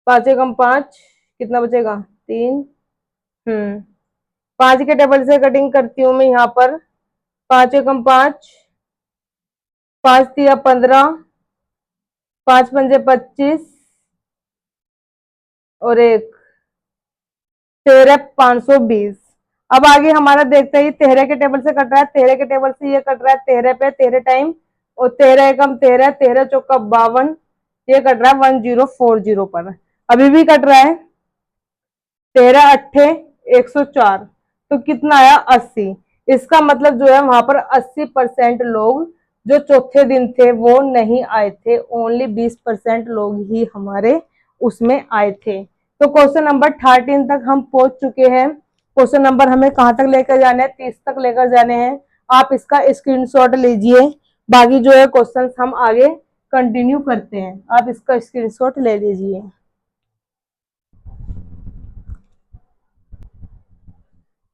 5 एकम 5, कितना बचेगा, 3। 5 के टेबल से कटिंग करती हूँ मैं यहाँ पर। 5 एकम 5, 5 तिया 15, 5 पंजे 25 और 1 13, 520। अब आगे हमारा देखते हैं 13 के टेबल से कट रहा है। 13 के टेबल से ये कट रहा है 13 पे 13 टाइम, और 13 एकम 13, 13 चौका 52, ये कट रहा है 1040 पर। अभी भी कट रहा है। 13 अट्ठे 104, तो कितना आया, 80। इसका मतलब जो है वहां पर 80% लोग जो चौथे दिन थे वो नहीं आए थे। ओनली 20% लोग ही हमारे उसमें आए थे। तो क्वेश्चन नंबर 13 तक हम पहुंच चुके हैं। क्वेश्चन नंबर हमें कहां तक लेकर जाने हैं, 30 तक लेकर जाने हैं। आप इसका स्क्रीनशॉट लीजिए। बाकी जो है क्वेश्चन हम आगे कंटिन्यू करते हैं। आप इसका स्क्रीनशॉट ले लीजिए।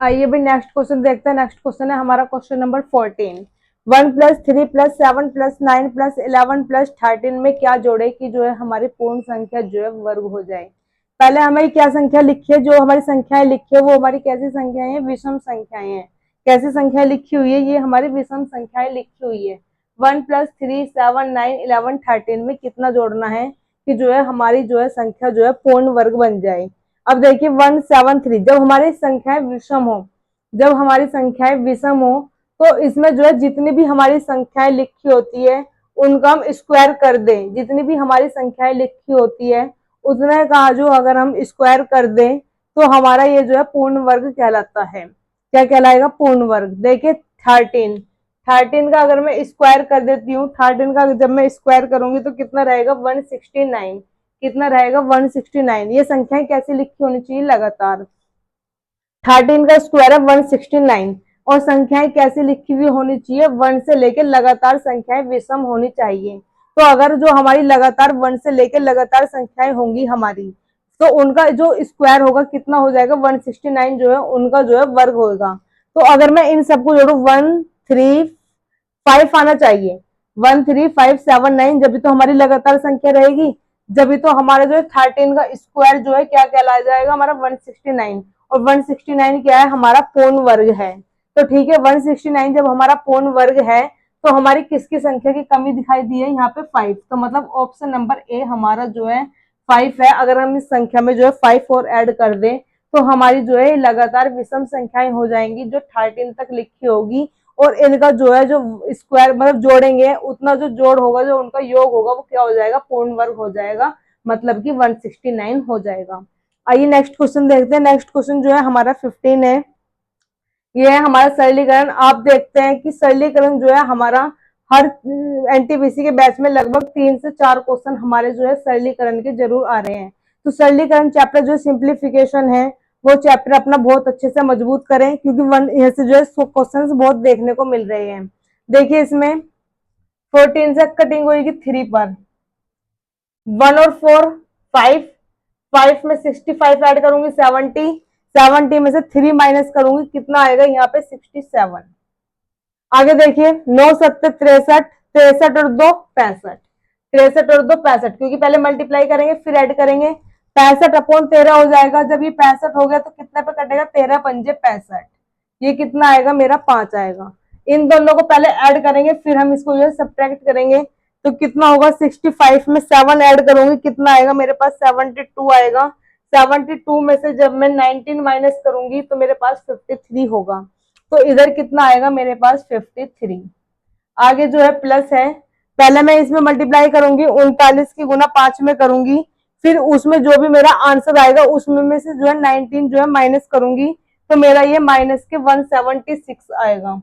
आइए भाई नेक्स्ट क्वेश्चन देखते हैं। नेक्स्ट क्वेश्चन है हमारा क्वेश्चन नंबर 14। 1 + 3 + 7 + 9 + 11 + 13 में क्या जोड़े कि जो है हमारी पूर्ण संख्या जो है वर्ग हो जाए। पहले हमें क्या संख्या लिखी है, जो हमारी संख्याएं लिखी है वो हमारी कैसी संख्याएं हैं, विषम संख्याएं हैं। कैसी संख्या लिखी हुई है, ये हमारी विषम संख्याएं लिखी हुई है। 1 + 3 7 9 11 13 में कितना जोड़ना है कि जो है हमारी जो है संख्या जो है पूर्ण वर्ग बन जाए। अब देखिए 173, जब हमारी संख्याएं विषम हो, जब हमारी संख्याएं विषम हो तो इसमें जो है जितनी भी हमारी संख्याएं लिखी होती है उनका हम स्क्वायर कर दें। जितनी भी हमारी संख्याएं लिखी होती है उतने का जो अगर हम स्क्वायर कर दें तो हमारा ये जो है पूर्ण वर्ग कहलाता है। क्या कहलाएगा, पूर्ण वर्ग। देखिए 13, 13 का अगर मैं स्क्वायर कर देती हूँ, 13 का जब मैं स्क्वायर करूंगी तो कितना रहेगा, 169। कितना रहेगा, 169। ये संख्याएं कैसी लिखी होनी चाहिए, लगातार। 13 का स्क्वायर है 169, और संख्याएं कैसी लिखी हुई होनी चाहिए, 1 से लेकर लगातार संख्याएं विषम होनी चाहिए। तो अगर जो हमारी लगातार 1 से लेकर लगातार संख्याएं होंगी हमारी, तो उनका जो स्क्वायर होगा कितना हो जाएगा, 169 जो है उनका जो है वर्ग होगा। तो अगर मैं इन सबको जोड़ू, 135 आना चाहिए, 13579, जब भी तो हमारी लगातार संख्या रहेगी। जब भी तो हमारा जो है 13 का स्क्वायर जो है क्या कहला जाएगा, हमारा 169। और 169 क्या है, हमारा पूर्ण वर्ग है। तो ठीक है, 169 जब हमारा पूर्ण वर्ग है तो हमारी किसकी संख्या की कमी दिखाई दी है, यहाँ पे 5। तो मतलब ऑप्शन नंबर ए हमारा जो है 5 है। अगर हम इस संख्या में जो है 5 और ऐड कर दें तो हमारी जो है लगातार विषम संख्याएं हो जाएंगी जो 13 तक लिखी होगी। और इनका जो है जो स्क्वायर मतलब जोड़ेंगे उतना जो जोड़ होगा, जो उनका योग होगा वो क्या हो जाएगा, पूर्ण वर्ग हो जाएगा। मतलब कि 169 हो जाएगा। आइए नेक्स्ट क्वेश्चन देखते हैं। नेक्स्ट क्वेश्चन जो है हमारा 15 है। ये है हमारा सरलीकरण। आप देखते हैं कि सरलीकरण जो है हमारा हर एनटीपीसी के बैच में लगभग 3 से 4 क्वेश्चन हमारे जो है सरलीकरण के जरूर आ रहे हैं। तो सरलीकरण चैप्टर जो सिंप्लीफिकेशन है वो चैप्टर अपना बहुत अच्छे से मजबूत करें, क्योंकि वन यहाँ से जो है क्वेश्चंस बहुत देखने को मिल रहे हैं। देखिए इसमें 14 से कटिंग होगी 3 पर, 1 और 4 5, 5 में 65 ऐड करूंगी 70, 70 में से 3 माइनस करूंगी कितना आएगा यहाँ पे 67। आगे देखिए 9 7 63, 63 और 2 65, 63 और 2 65, क्योंकि पहले मल्टीप्लाई करेंगे फिर ऐड करेंगे। 65 अपॉन 13 हो जाएगा। जब ये 65 हो गया तो कितने पे कटेगा, 13 पंजे 65, ये कितना आएगा मेरा 5 आएगा। इन दोनों को पहले ऐड करेंगे फिर हम इसको जो है सब्ट्रैक्ट करेंगे, तो कितना होगा 65 में 7 ऐड करूंगी कितना आएगा मेरे पास 72 आएगा। 72 में से जब मैं 19 माइनस करूंगी तो मेरे पास 53 होगा, तो इधर कितना आएगा मेरे पास 53। आगे जो है प्लस है, पहले मैं इसमें मल्टीप्लाई करूंगी 39 की गुना 5 में करूंगी, फिर उसमें जो भी मेरा आंसर आएगा उसमें से जो है 19 जो है माइनस करूंगी, तो मेरा ये माइनस के 176 आएगा।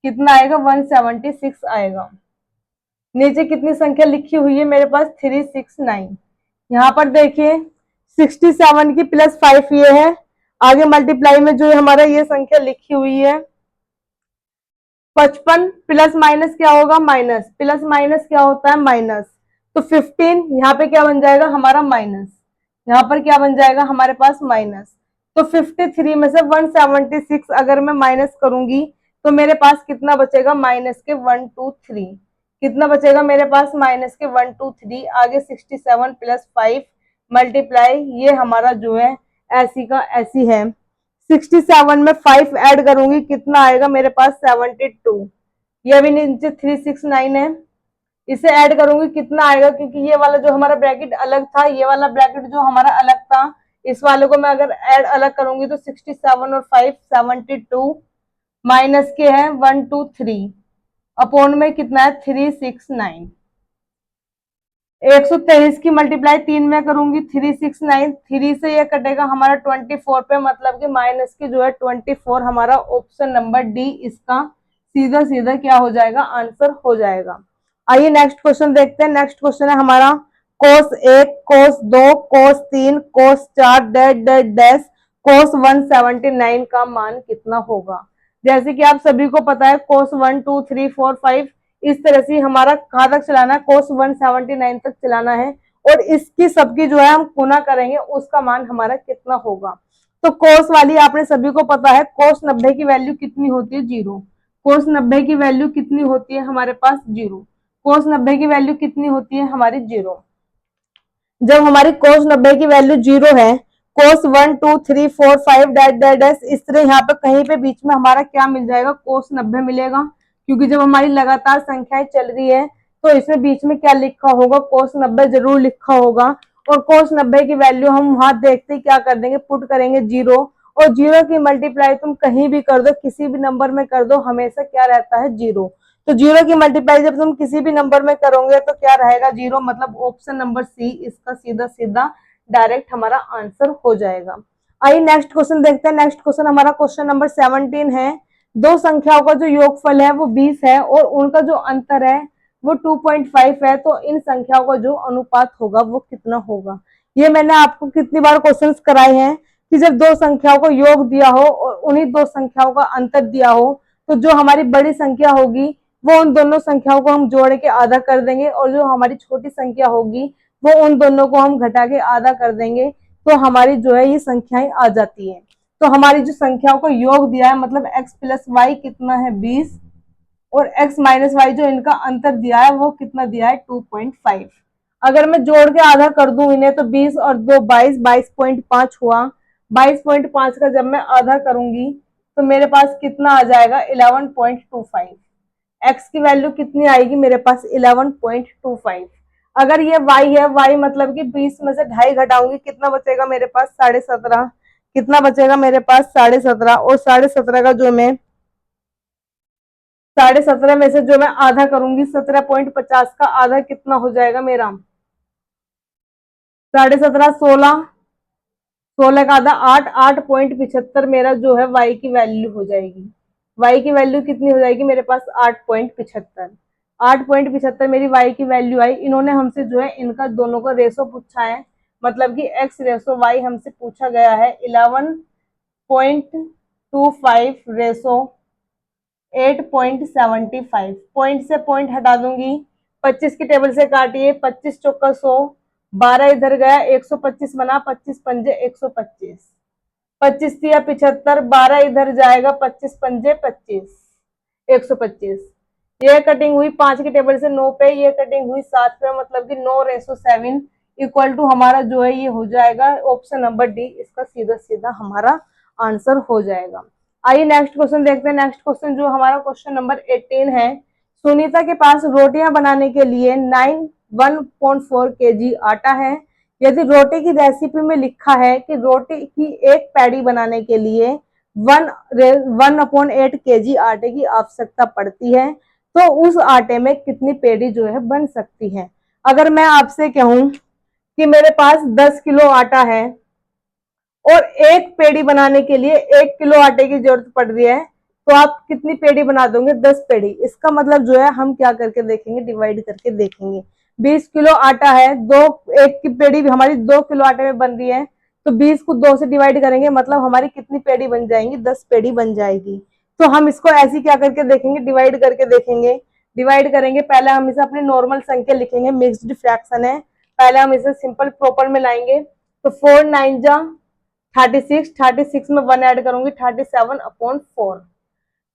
कितना आएगा 176 आएगा। नीचे कितनी संख्या लिखी हुई है मेरे पास 369। यहाँ पर देखिए 67 की प्लस 5 ये है। आगे मल्टीप्लाई में जो है हमारा ये संख्या लिखी हुई है 55 प्लस माइनस क्या होगा माइनस, प्लस माइनस क्या होता है माइनस, तो 15 यहाँ पे क्या बन जाएगा हमारा माइनस, यहाँ पर क्या बन जाएगा हमारे पास माइनस। तो 53 में से 176 अगर मैं माइनस करूंगी तो मेरे पास कितना बचेगा माइनस के 123, कितना बचेगा मेरे पास माइनस के 123। आगे 67 प्लस 5 मल्टीप्लाई, ये हमारा जो है ऐसी का ऐसी है। 67 में 5 ऐड करूंगी कितना आएगा मेरे पास 72, ये भी नीचे 369 है, इसे ऐड करूंगी कितना आएगा, क्योंकि ये वाला जो हमारा ब्रैकेट अलग था, ये वाला ब्रैकेट जो हमारा अलग था, इस वाले को मैं अगर ऐड अलग करूंगी तो 67 और 5 72 माइनस के है 123 अपॉन में कितना है 369। 123 की मल्टीप्लाई 3 में करूंगी 369, 3 से ये कटेगा हमारा 24 पे, मतलब कि माइनस की जो है 24 हमारा ऑप्शन नंबर डी इसका सीधा सीधा क्या हो जाएगा आंसर हो जाएगा। आइए नेक्स्ट क्वेश्चन देखते हैं। नेक्स्ट क्वेश्चन है हमारा cos 1 cos 2 cos 3 cos 4 dash dash dash cos 179 का मान कितना होगा। जैसे कि आप सभी को पता है cos 1 2 3 4 5 इस तरह से हमारा कहाँ तक चलाना है cos 179 तक चलाना है, और इसकी सबकी जो है हम गुना करेंगे उसका मान हमारा कितना होगा। तो cos वाली आपने सभी को पता है cos 90 की वैल्यू कितनी होती है 0, cos 90 की वैल्यू कितनी होती है हमारे पास 0, cos 90 की वैल्यू कितनी होती है हमारी 0। जब हमारी cos 90 की वैल्यू 0 है, cos 1 2 3 4 5 डैश डैश डैश इस तरह यहाँ पे कहीं पे बीच में हमारा क्या मिल जाएगा cos 90 मिलेगा, क्योंकि जब हमारी लगातार संख्याएं चल रही है तो इसमें बीच में क्या लिखा होगा cos 90 जरूर लिखा होगा, और cos 90 की वैल्यू हम वहां देखते ही क्या कर देंगे पुट करेंगे 0, और 0 की मल्टीप्लाई तुम कहीं भी कर दो किसी भी नंबर में कर दो हमेशा क्या रहता है 0। तो 0 की मल्टीप्लाई जब तुम किसी भी नंबर में करोगे तो क्या रहेगा 0, मतलब ऑप्शन नंबर सी इसका सीधा सीधा डायरेक्ट हमारा आंसर हो जाएगा। आइए नेक्स्ट क्वेश्चन देखते हैं। नेक्स्ट क्वेश्चन हमारा क्वेश्चन नंबर 17 है। दो संख्याओं का जो योगफल है वो 20 है और उनका जो अंतर है वो 2.5 है, तो इन संख्याओं का जो अनुपात होगा वो कितना होगा। ये मैंने आपको कितनी बार क्वेश्चंस कराए हैं कि जब दो संख्याओं को योग दिया हो और उन्हीं दो संख्याओं का अंतर दिया हो तो जो हमारी बड़ी संख्या होगी वो उन दोनों संख्याओं को हम जोड़ के आधा कर देंगे, और जो हमारी छोटी संख्या होगी वो उन दोनों को हम घटा के आधा कर देंगे, तो हमारी जो है ये संख्याएं आ जाती है। तो हमारी जो संख्याओं को योग दिया है मतलब x प्लस वाई कितना है 20, और x माइनस वाई जो इनका अंतर दिया है वो कितना दिया है 2.5। अगर मैं जोड़ के आधा कर दूं इन्हें तो 20 और 2 22, 22.5 हुआ। 22.5 का जब मैं आधा करूंगी तो मेरे पास कितना आ जाएगा 11.25। x की वैल्यू कितनी आएगी मेरे पास 11.25। अगर ये y है, y मतलब कि 20 में से 2.5 घटाऊंगी कितना बचेगा मेरे पास 17.5, कितना बचेगा मेरे पास 17.5, और 17.5 का जो मैं 17.5 में से जो मैं आधा करूंगी 17.50 का आधा कितना हो जाएगा मेरा 17.5 16, 16 का आधा 8, 8.75 मेरा जो है y की वैल्यू हो जाएगी। y की वैल्यू कितनी हो जाएगी मेरे पास 8.75। 8.75 मेरी y की वैल्यू आई। इन्होंने हमसे जो है इनका दोनों का रेशो पूछा है, मतलब कि x रेशो y हमसे पूछा गया है 11.25 रेशो 8.75। पॉइंट से पॉइंट हटा दूंगी, 25 की टेबल से काटिए, 25 चौका 100, 12 इधर गया, 125 बना, 25 पंजे 125, 25 दिया 75, 12 इधर जाएगा, 25 पंजे 25, 125। ये कटिंग हुई 5 की टेबल से 9 पे, ये कटिंग हुई 7 पे, मतलब कि 9:7 इक्वल टू हमारा जो है ये हो जाएगा ऑप्शन नंबर डी, इसका सीधा सीधा हमारा आंसर हो जाएगा। आइए नेक्स्ट क्वेश्चन देखते हैं। नेक्स्ट क्वेश्चन जो हमारा क्वेश्चन नंबर 18 है। सुनीता के पास रोटियां बनाने के लिए 1.4 kg आटा है। यदि रोटी की रेसिपी में लिखा है कि रोटी की एक पैड़ी बनाने के लिए 1/8 kg आटे की आवश्यकता पड़ती है, तो उस आटे में कितनी पेड़ी जो है बन सकती है। अगर मैं आपसे कहूं कि मेरे पास 10 किलो आटा है और एक पेड़ी बनाने के लिए 1 किलो आटे की जरूरत पड़ रही है, तो आप कितनी पेड़ी बना दोगे? 10 पेड़ी। इसका मतलब जो है हम क्या करके देखेंगे, डिवाइड करके देखेंगे। 20 किलो आटा है, एक की पेड़ी हमारी 2 किलो आटे में बन रही है, तो 20 को 2 से डिवाइड करेंगे, मतलब हमारी कितनी पेड़ी बन जाएंगी? 10 पेड़ी बन जाएगी। तो हम इसको ऐसी क्या करके देखेंगे, डिवाइड करके देखेंगे। डिवाइड करेंगे, पहले हम इसे अपनी नॉर्मल संख्या लिखेंगे, मिक्स्ड फ्रैक्शन है, पहले हम इसे सिंपल प्रॉपर में लाएंगे। तो 4 9 जा 36, 36 में 1 ऐड करूंगी, 37/4।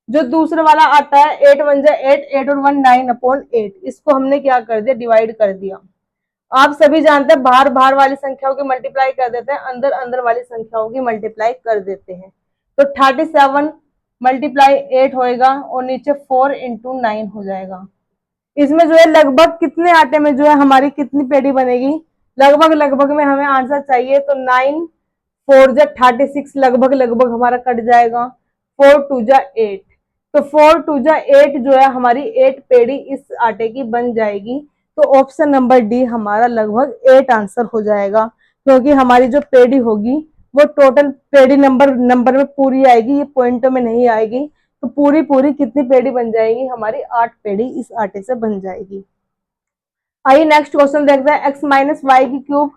जो दूसरे वाला आता है 8 1 जा 8, 8 और 1 9/8, इसको हमने क्या कर दिया, डिवाइड कर दिया। आप सभी जानते हैं बाहर बाहर वाली संख्याओं की मल्टीप्लाई कर देते हैं, अंदर अंदर वाली संख्याओं की मल्टीप्लाई कर देते हैं। तो 37 मल्टीप्लाई 8 होएगा और नीचे 4 × 9 हो जाएगा। इसमें जो है लगभग कितने आटे में जो है हमारी कितनी पेड़ी बनेगी, लगभग लगभग में हमें आंसर चाहिए। तो 9 4 जा 36 लगभग लगभग हमारा कट जाएगा, 4 2 जा 8, तो 4 2 जा 8 जो है हमारी 8 पेड़ी इस आटे की बन जाएगी। तो ऑप्शन नंबर डी हमारा लगभग 8 आंसर हो जाएगा, क्योंकि हमारी जो पेड़ी होगी वो टोटल पेड़ी नंबर में पूरी आएगी, ये पॉइंटों में नहीं आएगी। तो पूरी पूरी कितनी पेड़ी बन जाएगी हमारी? 8 पेड़ी इस आटे से बन जाएगी। आइए नेक्स्ट क्वेश्चन देखते हैं। x माइनस वाई की cube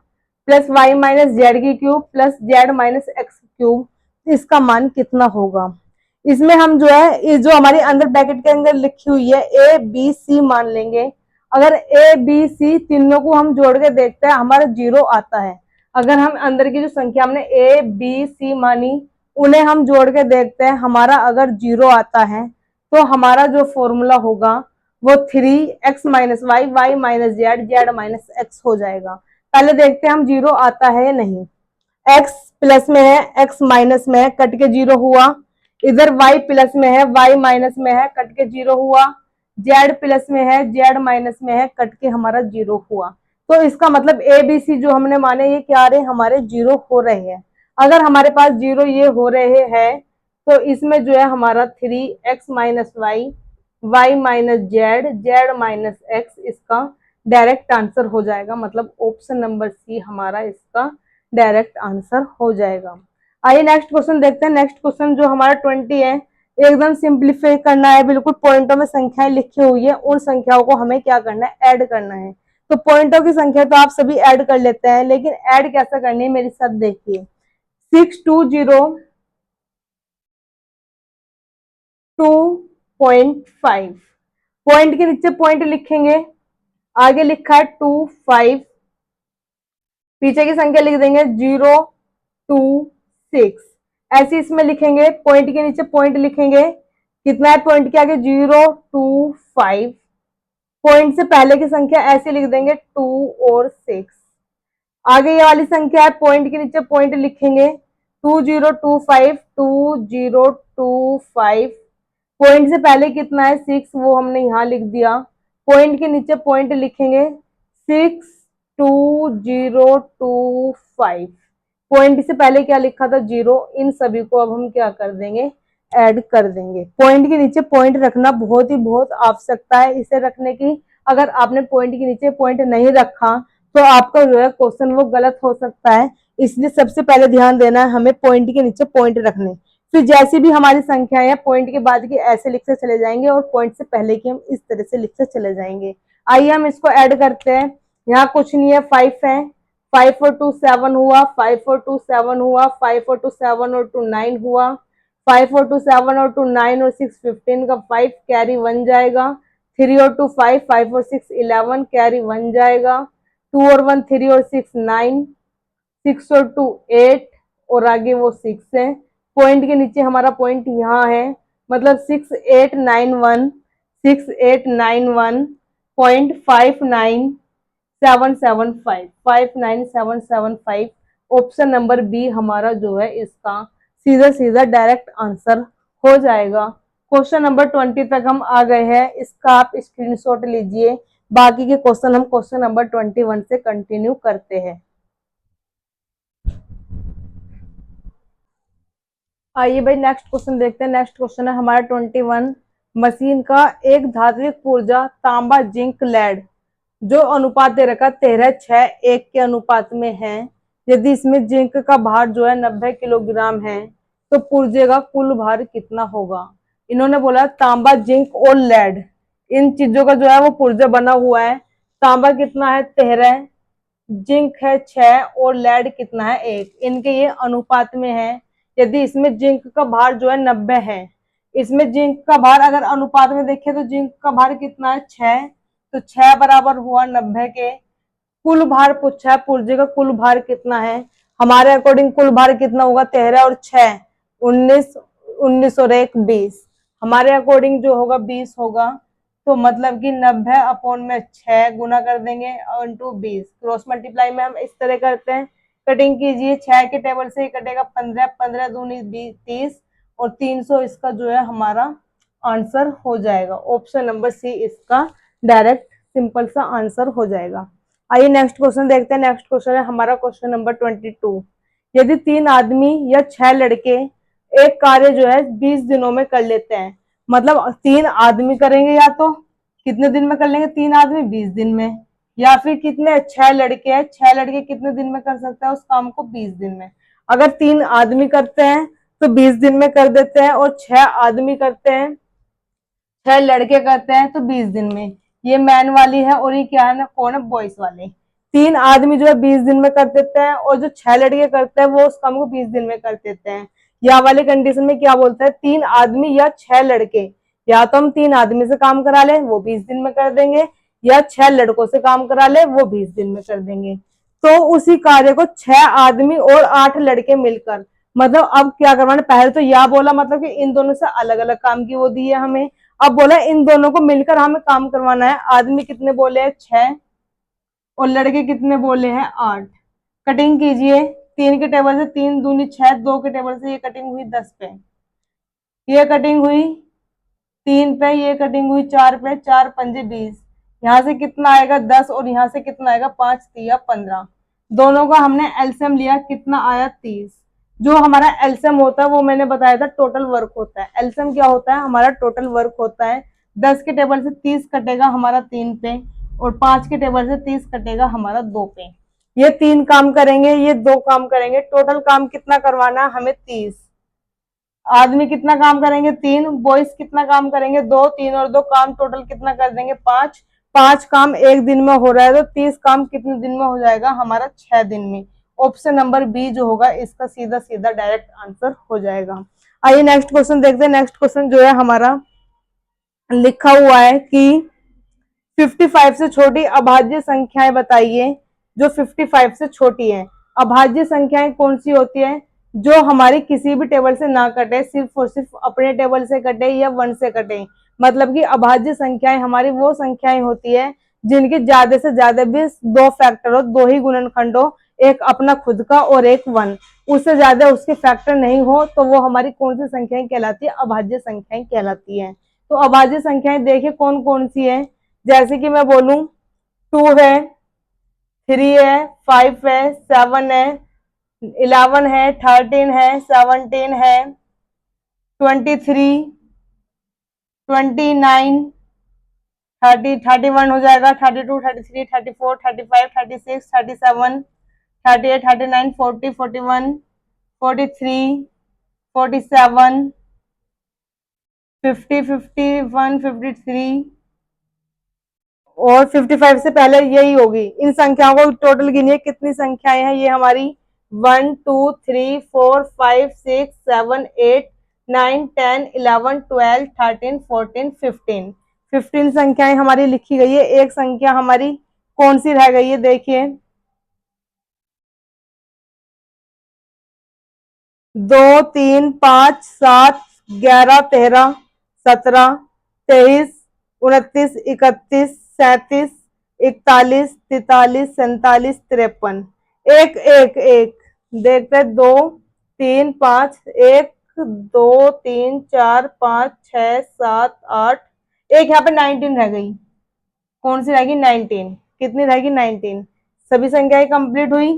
plus y minus z की cube plus z minus x cube, इसका मान कितना होगा? इसमें हम जो है इस जो हमारी अंदर ब्रैकेट के अंदर लिखी हुई है ए बी सी मान लेंगे। अगर ए बी सी तीनों को हम जोड़ के देखते हैं, हमारा 0 आता है। अगर हम अंदर की जो संख्या हमने ए बी सी मानी उन्हें हम जोड़ के देखते हैं, हमारा अगर 0 आता है, तो हमारा जो फॉर्मूला होगा वो 3x minus Y, Y minus Z, Z minus X हो जाएगा। पहले देखते हैं हम 0 आता है या नहीं। x प्लस में है, x माइनस में है, कट के 0 हुआ। इधर y प्लस में है, y माइनस में है, कट के 0 हुआ। z प्लस में है, z माइनस में है, कट के हमारा 0 हुआ। तो इसका मतलब ए बी सी जो हमने माने ये क्या रहे, हमारे 0 हो रहे हैं। अगर हमारे पास 0 ये हो रहे हैं, तो इसमें जो है हमारा 3x minus Y, Y minus Z, Z minus X इसका डायरेक्ट आंसर हो जाएगा। मतलब ऑप्शन नंबर सी हमारा इसका डायरेक्ट आंसर हो जाएगा। आइए नेक्स्ट क्वेश्चन देखते हैं। नेक्स्ट क्वेश्चन जो हमारा 20 है, एकदम सिंप्लीफाई करना है, बिल्कुल पॉइंटों में संख्याएं लिखी हुई है, उन संख्याओं को हमें क्या करना है, ऐड करना है। तो पॉइंटों की संख्या तो आप सभी ऐड कर लेते हैं, लेकिन ऐड कैसे करनी है मेरे साथ देखिए। 620 2.5, पॉइंट के नीचे पॉइंट लिखेंगे, आगे लिखा है 2 5, पीछे की संख्या लिख देंगे 0 2 6, ऐसे इसमें लिखेंगे, पॉइंट के नीचे पॉइंट लिखेंगे, कितना है पॉइंट के आगे 0 2 5, पॉइंट से पहले की संख्या ऐसे लिख देंगे 2 और 6, आगे ये वाली संख्या है, पॉइंट के नीचे पॉइंट लिखेंगे 2025 2025, पॉइंट से पहले कितना है 6, वो हमने यहाँ लिख दिया, पॉइंट के नीचे पॉइंट लिखेंगे 62025, पॉइंट से पहले क्या लिखा था 0, इन सभी को अब हम क्या कर देंगे, ऐड कर देंगे। पॉइंट के नीचे पॉइंट रखना बहुत ही बहुत आवश्यकता है इसे रखने की। अगर आपने पॉइंट के नीचे पॉइंट नहीं रखा तो आपका जो है क्वेश्चन वो गलत हो सकता है, इसलिए सबसे पहले ध्यान देना है हमें पॉइंट के नीचे पॉइंट रखने। फिर जैसी भी हमारी संख्याएं हैं पॉइंट के बाद की ऐसे लिखते चले जाएंगे और पॉइंट से पहले की हम इस तरह से लिखते चले जाएंगे। आइए हम इसको ऐड करते हैं। यहाँ कुछ नहीं है, 5 है, 5 और 2 7 हुआ, 5 और 2 7 हुआ, 5 और 2 7 और 2 9 हुआ, 5 और 2 7 और 2 9 और 6 15 का 5 कैरी 1 जाएगा, 3 और 2 5, 5 और 6 11 कैरी 1 जाएगा, 2 और 1 3 और 6 9, 6 और 2 8 और आगे वो 6 है। पॉइंट के नीचे हमारा पॉइंट यहाँ है, मतलब 6891, 6891.59775, 59775। ऑप्शन नंबर बी हमारा जो है इसका सीधा सीधा डायरेक्ट आंसर हो जाएगा। क्वेश्चन नंबर 20 तक हम आ गए हैं, इसका आप स्क्रीनशॉट लीजिए। बाकी के क्वेश्चन हम क्वेश्चन नंबर 21 से कंटिन्यू करते हैं। आइए भाई नेक्स्ट क्वेश्चन देखते हैं। नेक्स्ट क्वेश्चन है हमारा 21। मशीन का एक धात्विक पुर्जा तांबा जिंक लेड जो अनुपात दे रखा 13:6:1 के अनुपात में है। यदि इसमें जिंक का भार जो है 90 किलोग्राम है तो पुर्जे का कुल भार कितना होगा। इन्होंने बोला तांबा जिंक और लेड, इन चीजों का जो है वो पुर्जा बना हुआ है। तांबा कितना है 13, जिंक है 6 और लेड कितना है 1, इनके ये अनुपात में है। यदि इसमें जिंक का भार जो है 90 है, इसमें जिंक का भार अगर अनुपात में देखें तो जिंक का भार कितना है 6, तो 6 बराबर हुआ 90 के। कुल भार पूछा है, पुर्जे का कुल भार कितना है। हमारे अकॉर्डिंग कुल भार कितना होगा 13 और 6 19, 19 और 1 20, हमारे अकॉर्डिंग जो होगा 20 होगा। तो मतलब कि 90 अपॉन में 6 गुना कर देंगे और इंटू 20, क्रॉस मल्टीप्लाई में हम इस तरह करते हैं। कटिंग कीजिए, 6 के टेबल से ही कटेगा 15, 15 दूनी 30 और 300 इसका जो है हमारा आंसर हो जाएगा। ऑप्शन नंबर सी इसका डायरेक्ट सिंपल सा आंसर हो जाएगा। आइए नेक्स्ट क्वेश्चन देखते हैं। नेक्स्ट क्वेश्चन है हमारा क्वेश्चन नंबर 22। यदि 3 आदमी या 6 लड़के एक कार्य जो है 20 दिनों में कर लेते हैं, मतलब 3 आदमी करेंगे, या तो कितने दिन में कर लेंगे 3 आदमी 20 दिन में, या फिर कितने 6 लड़के हैं, 6 लड़के कितने दिन में कर सकते हैं उस काम को 20 दिन में। अगर 3 आदमी करते हैं तो 20 दिन में कर देते हैं, और 6 आदमी करते हैं, 6 लड़के करते हैं तो 20 दिन में। ये मैन वाली है और ये क्या है ना, कौन है, बॉयज वाले। 3 आदमी जो है 20 दिन में कर देते हैं और जो 6 लड़के करते हैं वो उस काम को 20 दिन में कर देते हैं। या वाले कंडीशन में क्या बोलता है, 3 आदमी या 6 लड़के, या तो हम 3 आदमी से काम करा ले वो 20 दिन में कर देंगे, या 6 लड़कों से काम करा ले वो 20 दिन में कर देंगे। तो उसी कार्य को 6 आदमी और 8 लड़के मिलकर, मतलब अब क्या करवाना, पहले तो या बोला मतलब कि इन दोनों से अलग अलग काम की वो दी है हमें, अब बोला इन दोनों को मिलकर हमें काम करवाना है। आदमी कितने बोले हैं 6 और लड़के कितने बोले हैं 8। कटिंग कीजिए, 3 के टेबल से 3 दूनी 6, 2 के टेबल से ये कटिंग हुई 10 पे, ये कटिंग हुई 3 पे, ये कटिंग हुई 4 पे, 4 पंजे 20, यहाँ से कितना आएगा 10 और यहाँ से कितना आएगा 5 3 15। दोनों का हमने एलसीएम लिया, कितना आया 30। जो हमारा एलसीएम होता है वो मैंने बताया था टोटल वर्क होता है। एलसीएम क्या होता है, हमारा टोटल वर्क होता है। 10 के टेबल से 30 कटेगा हमारा 3 पे, और 5 के टेबल से 30 कटेगा हमारा 2 पे। ये 3 काम करेंगे, ये 2 काम करेंगे, टोटल काम कितना करवाना है हमें 30। आदमी कितना काम करेंगे 3, बॉयज कितना काम करेंगे 2, 3 और 2 काम टोटल कितना कर देंगे 5। 5 काम एक दिन में हो रहा है तो 30 काम कितने दिन में हो जाएगा हमारा 6 दिन में। ऑप्शन नंबर बी जो होगा इसका सीधा सीधा डायरेक्ट आंसर हो जाएगा। आइए नेक्स्ट क्वेश्चन देखते हैं। नेक्स्ट क्वेश्चन जो है हमारा लिखा हुआ है कि 55 से छोटी अभाज्य संख्याएं बताइए। जो 55 से छोटी है, अभाज्य संख्याएं कौन सी होती है, जो हमारी किसी भी टेबल से ना कटे, सिर्फ और सिर्फ अपने टेबल से कटे या 1 से कटे। मतलब कि अभाज्य संख्याएं हमारी वो संख्याएं होती है जिनके ज्यादा से ज्यादा भी 2 फैक्टर हो, 2 ही गुणनखंड हो, एक अपना खुद का और एक 1, उससे ज्यादा उसके फैक्टर नहीं हो, तो वो हमारी कौन सी संख्याएं कहलाती है, अभाज्य संख्याएं कहलाती है। तो अभाज्य संख्याएं देखिए कौन कौन सी है, जैसे कि मैं बोलूं 2 है, 3 है, 5 है, 7 है, 11 है, 13 है, 17 है, 23, 29, 30, 31 हो जाएगा, 32, 33, 34, 35, 36, 37, 38, 39, 40, 41, 43, 47, 50, 51, 53 और 55 से पहले यही होगी। इन संख्याओं को टोटल गिनिए कितनी संख्याएं हैं ये हमारी 1 2 3 4 5 6 7 8 9 10 11 12 13 14 15 15 संख्याएं हमारी लिखी गई है। एक संख्या हमारी कौन सी रह गई है देखिए 2 3 5 7 11 13 17 23 29 31 37 41 43 47 53 एक एक एक देखते 2 3 5 1 2 3 4 5 6 7 8 एक यहाँ पे 19 रह गई। कौन सी रहेगी 19 कितनी रहेगी 19 सभी संख्याएं कंप्लीट हुई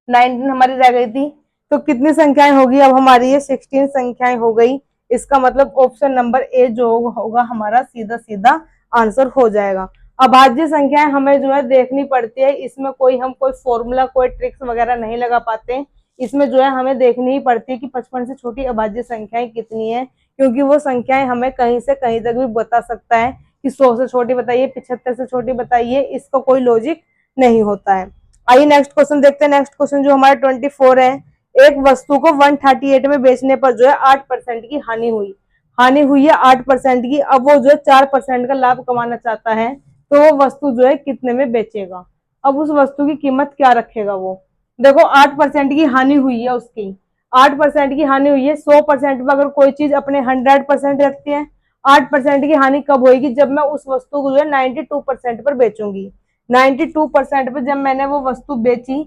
19 हमारी रह गई थी। तो कितनी संख्याएं होगी अब हमारी ये 16 संख्याएं हो गई। इसका मतलब ऑप्शन नंबर ए जो होगा हमारा सीधा सीधा आंसर हो जाएगा। अभाज्य संख्याएं हमें जो है देखनी पड़ती है, इसमें हम कोई फॉर्मूला कोई ट्रिक्स वगैरह नहीं लगा पाते। इसमें जो है हमें देखनी ही पड़ती है कि 55 से छोटी अभाज्य संख्याएं कितनी है, क्योंकि वो संख्याएं हमें कहीं से कहीं तक भी बता सकता है कि 100 से छोटी बताइए 75 से छोटी बताइए, इसका कोई लॉजिक नहीं होता है। आइए नेक्स्ट क्वेश्चन देखते हैं। नेक्स्ट क्वेश्चन जो हमारा 24 है, एक वस्तु को 138 में बेचने पर जो है 8% की हानि हुई है 8% की। अब वो जो है 4% का लाभ कमाना चाहता है, तो वो वस्तु जो है कितने में बेचेगा। अब उस वस्तु की कीमत क्या रखेगा वो। देखो 8% की हानि हुई है उसकी, 8% की हानि हुई है। 100% में अगर कोई चीज अपने 100% रखती है, 8% की हानि कब होगी जब मैं उस वस्तु को जो है 92% पर बेचूंगी। 92% पे जब मैंने वो वस्तु बेची,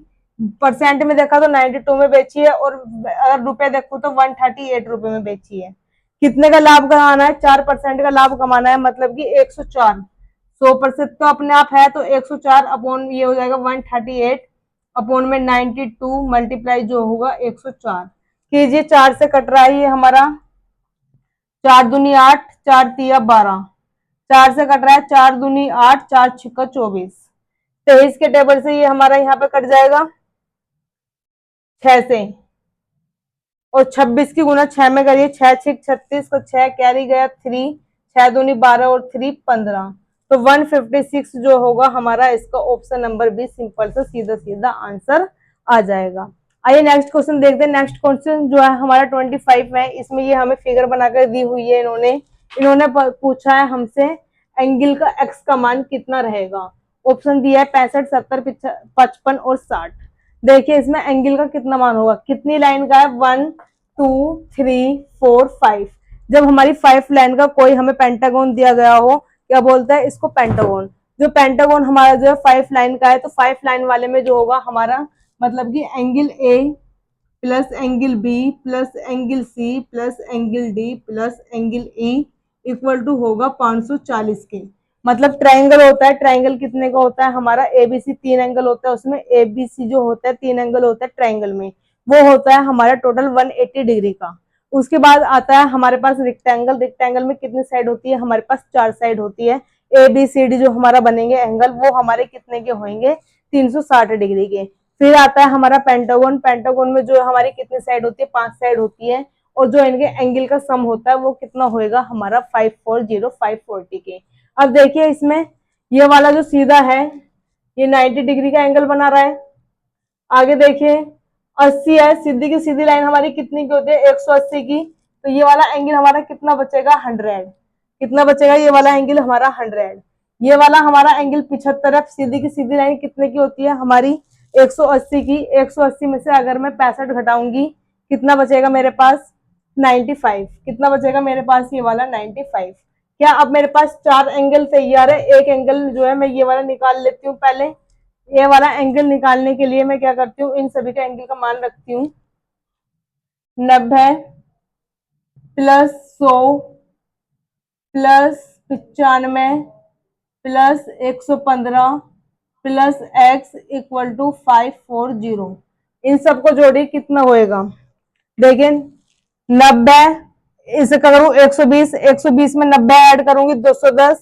परसेंट में देखा तो 92 में बेची है, और अगर रुपए देखो तो 138 रुपए में बेची है। कितने का लाभ कमाना है 4% का लाभ कमाना है, मतलब कि 104। 100% तो अपने आप है, तो 104 अपॉन ये हो जाएगा 138 अपॉन में 92 मल्टीप्लाई जो होगा 104 कीजिए। 4 से कट रहा है ये हमारा, 4 दूनी 8 4 तिया 12, 4 से कट रहा है 4 दूनी 8 4 छिक्का 24, 23 के टेबल से ये हमारा यहाँ पे कट जाएगा 6 से, और 26 की गुना 6 में करिए, 6 6 36 को 6 कैरी गया 3, 6 दूनी 12 और 3 15, तो 156 जो होगा हमारा इसका ऑप्शन नंबर बी सिंपल से सीधा सीधा आंसर आ जाएगा। आइए नेक्स्ट क्वेश्चन देखते हैं। नेक्स्ट क्वेश्चन जो है हमारा 25 है, इसमें ये हमें फिगर बनाकर दी हुई है। इन्होंने पूछा है हमसे एंगल का एक्स का मान कितना रहेगा। ऑप्शन दिया है 65 70 55 और 60। देखिए इसमें एंगल का कितना मान होगा, कितनी लाइन का है 1 2 3 4 5। जब हमारी 5 लाइन का कोई हमें पेंटागन दिया गया हो, क्या बोलता है इसको पेंटागन। जो पेंटागन हमारा जो है 5 लाइन का है, तो 5 लाइन वाले में जो होगा हमारा मतलब कि angle A plus angle B plus angle C plus angle D plus angle E equal to होगा 540 के। मतलब ट्राइंगल होता है, ट्राइंगल कितने का होता है हमारा एबीसी 3 एंगल होता है, उसमें एबीसी जो होता है 3 एंगल होता है ट्राइंगल में, वो होता है हमारा टोटल 180 डिग्री का। उसके बाद आता है हमारे पास रेक्टेंगल। रेक्टेंगल में कितनी साइड होती है हमारे पास 4 साइड होती है। एबीसीडी जो हमारा बनेंगे एंगल, वो हमारे कितने के होंगे 360 डिग्री के। फिर आता है हमारा पेंटागन। पेंटागन में जो हमारी कितनी साइड होती है 5 साइड होती है, और जो इनके एंगल का सम होता है वो कितना होएगा हमारा 540 540 के। अब देखिए इसमें ये वाला जो सीधा है ये 90 डिग्री का एंगल बना रहा है। आगे देखिए 80 है, सीधी की सीधी लाइन हमारी कितनी की होती है 180 की, तो ये वाला एंगल हमारा कितना बचेगा 100। कितना बचेगा ये वाला एंगल हमारा 100। ये वाला हमारा एंगल 75 है, सीधी की सीधी लाइन कितने की होती है हमारी 180 की। 180 में से अगर मैं 65 घटाऊंगी कितना बचेगा मेरे पास 95। कितना बचेगा मेरे पास ये वाला 95। क्या अब मेरे पास 4 एंगल तैयार है, एक एंगल जो है मैं ये वाला निकाल लेती हूँ। पहले ये वाला एंगल निकालने के लिए मैं क्या करती हूँ, इन सभी का एंगल का मान रखती हूँ 90 plus 100 plus 95 plus 115 plus x equal to 540। इन सबको जोड़िए कितना होएगा, देखिए 90 इसे करूँ 120, 120 में 90 ऐड करूंगी 210,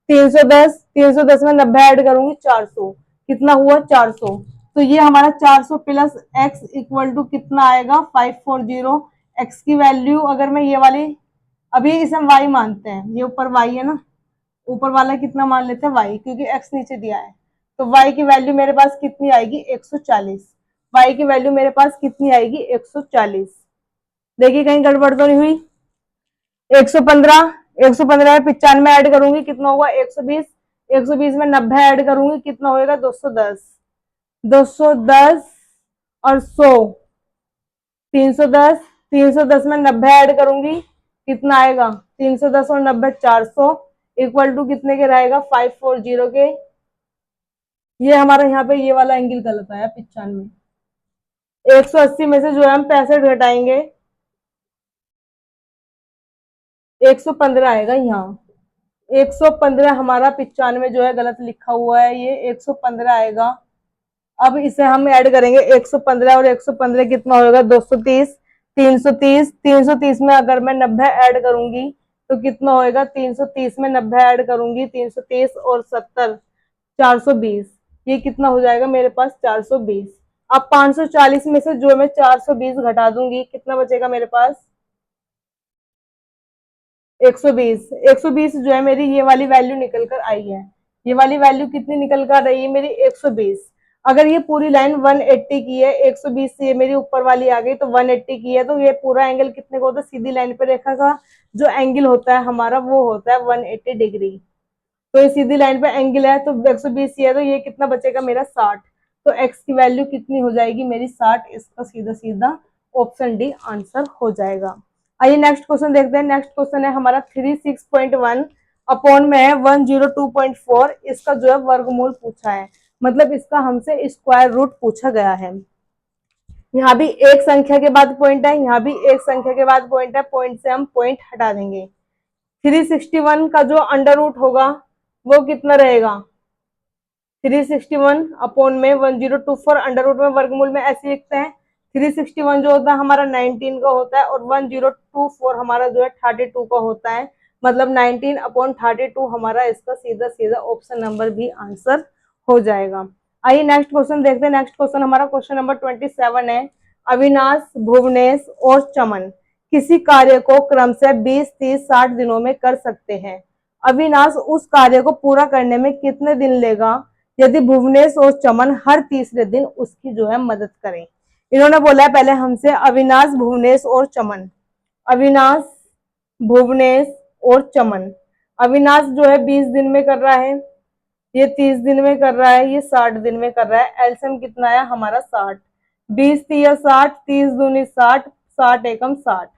310, 310 में 90 ऐड करूंगी 400। कितना हुआ 400। तो ये हमारा 400 प्लस एक्स इक्वल टू कितना आएगा 540। एक्स की वैल्यू अगर मैं ये वाली, अभी इसे हम वाई मानते हैं, ये ऊपर वाई है ना, ऊपर वाला कितना मान लेते हैं वाई, क्योंकि एक्स नीचे दिया है। तो वाई की वैल्यू मेरे पास कितनी आएगी 140। वाई की वैल्यू मेरे पास कितनी आएगी 140। देखिए कहीं गड़बड़ तो नहीं हुई। 115, 115 में 95 ऐड करूंगी कितना होगा 120, 120 में 90 ऐड करूंगी कितना होगा 210, 210 और 100, 310, 310 में 90 ऐड करूंगी कितना आएगा 310 और 90 400 इक्वल टू कितने के रहेगा 540 के। ये हमारा यहाँ पे ये वाला एंगल गलत आया 95। 180 में से जो है हम 65 घटाएंगे 115 आएगा यहाँ। 115 हमारा 95 जो है गलत लिखा हुआ है, ये 115 आएगा। अब इसे हम ऐड करेंगे 115 और 115 कितना होगा 230, 330, 330 में अगर मैं 90 ऐड करूंगी तो कितना होएगा 330 में 90 ऐड करूंगी 330 और 70 420, ये कितना हो जाएगा मेरे पास 420। अब 540 में से जो मैं 420 घटा दूंगी कितना बचेगा मेरे पास 120। 120 जो है मेरी ये वाली वैल्यू निकल कर आई है। ये वाली वैल्यू कितनी निकल कर रही है मेरी 120। अगर ये पूरी लाइन 180 की है, 120 से ये मेरी ऊपर वाली आ गई तो 180 की है, तो ये पूरा एंगल कितने का होता है सीधी लाइन पे रेखा का जो एंगल होता है हमारा वो होता है 180 डिग्री। तो ये सीधी लाइन पे एंगल है तो 120 है, तो ये कितना बचेगा मेरा 60। तो एक्स की वैल्यू कितनी हो जाएगी मेरी 60। इसका सीधा सीधा ऑप्शन डी आंसर हो जाएगा। आइए नेक्स्ट क्वेश्चन देखते हैं। नेक्स्ट क्वेश्चन है हमारा 36.1 अपॉन में है 102.4, इसका जो है वर्गमूल पूछा है, मतलब इसका हमसे स्क्वायर रूट पूछा गया है। यहाँ भी एक संख्या के बाद पॉइंट है, यहाँ भी एक संख्या के बाद पॉइंट है, पॉइंट से हम पॉइंट हटा देंगे। 361 का जो अंडर रूट होगा वो कितना रहेगा 361 अपॉन में 1024 अंडर रूट में वर्गमूल में ऐसे लिखते हैं। 361 जो होता है हमारा 19 का होता है और 1024 हमारा जो है 32 का होता है, मतलब 19 अपॉन 32 हमारा इसका सीधा सीधा ऑप्शन नंबर भी आंसर हो जाएगा। आइए नेक्स्ट क्वेश्चन देखते हैं। नेक्स्ट क्वेश्चन हमारा क्वेश्चन नंबर 27 है। अविनाश, भुवनेश और चमन किसी कार्य को क्रम से 20, 30, 60 दिनों में कर सकते हैं। अविनाश उस कार्य को पूरा करने में कितने दिन लेगा यदि भुवनेश और चमन हर तीसरे दिन उसकी जो है मदद करें। इन्होंने बोला है पहले हमसे अविनाश, भुवनेश और चमन। अविनाश, भुवनेश और चमन। अविनाश जो है 20 दिन में कर रहा है, ये 30 दिन में कर रहा है, ये 60 दिन में कर रहा है। एलसीएम कितना है हमारा 60। 20 3 60, 30 दूनी 60, 60 एकम 60।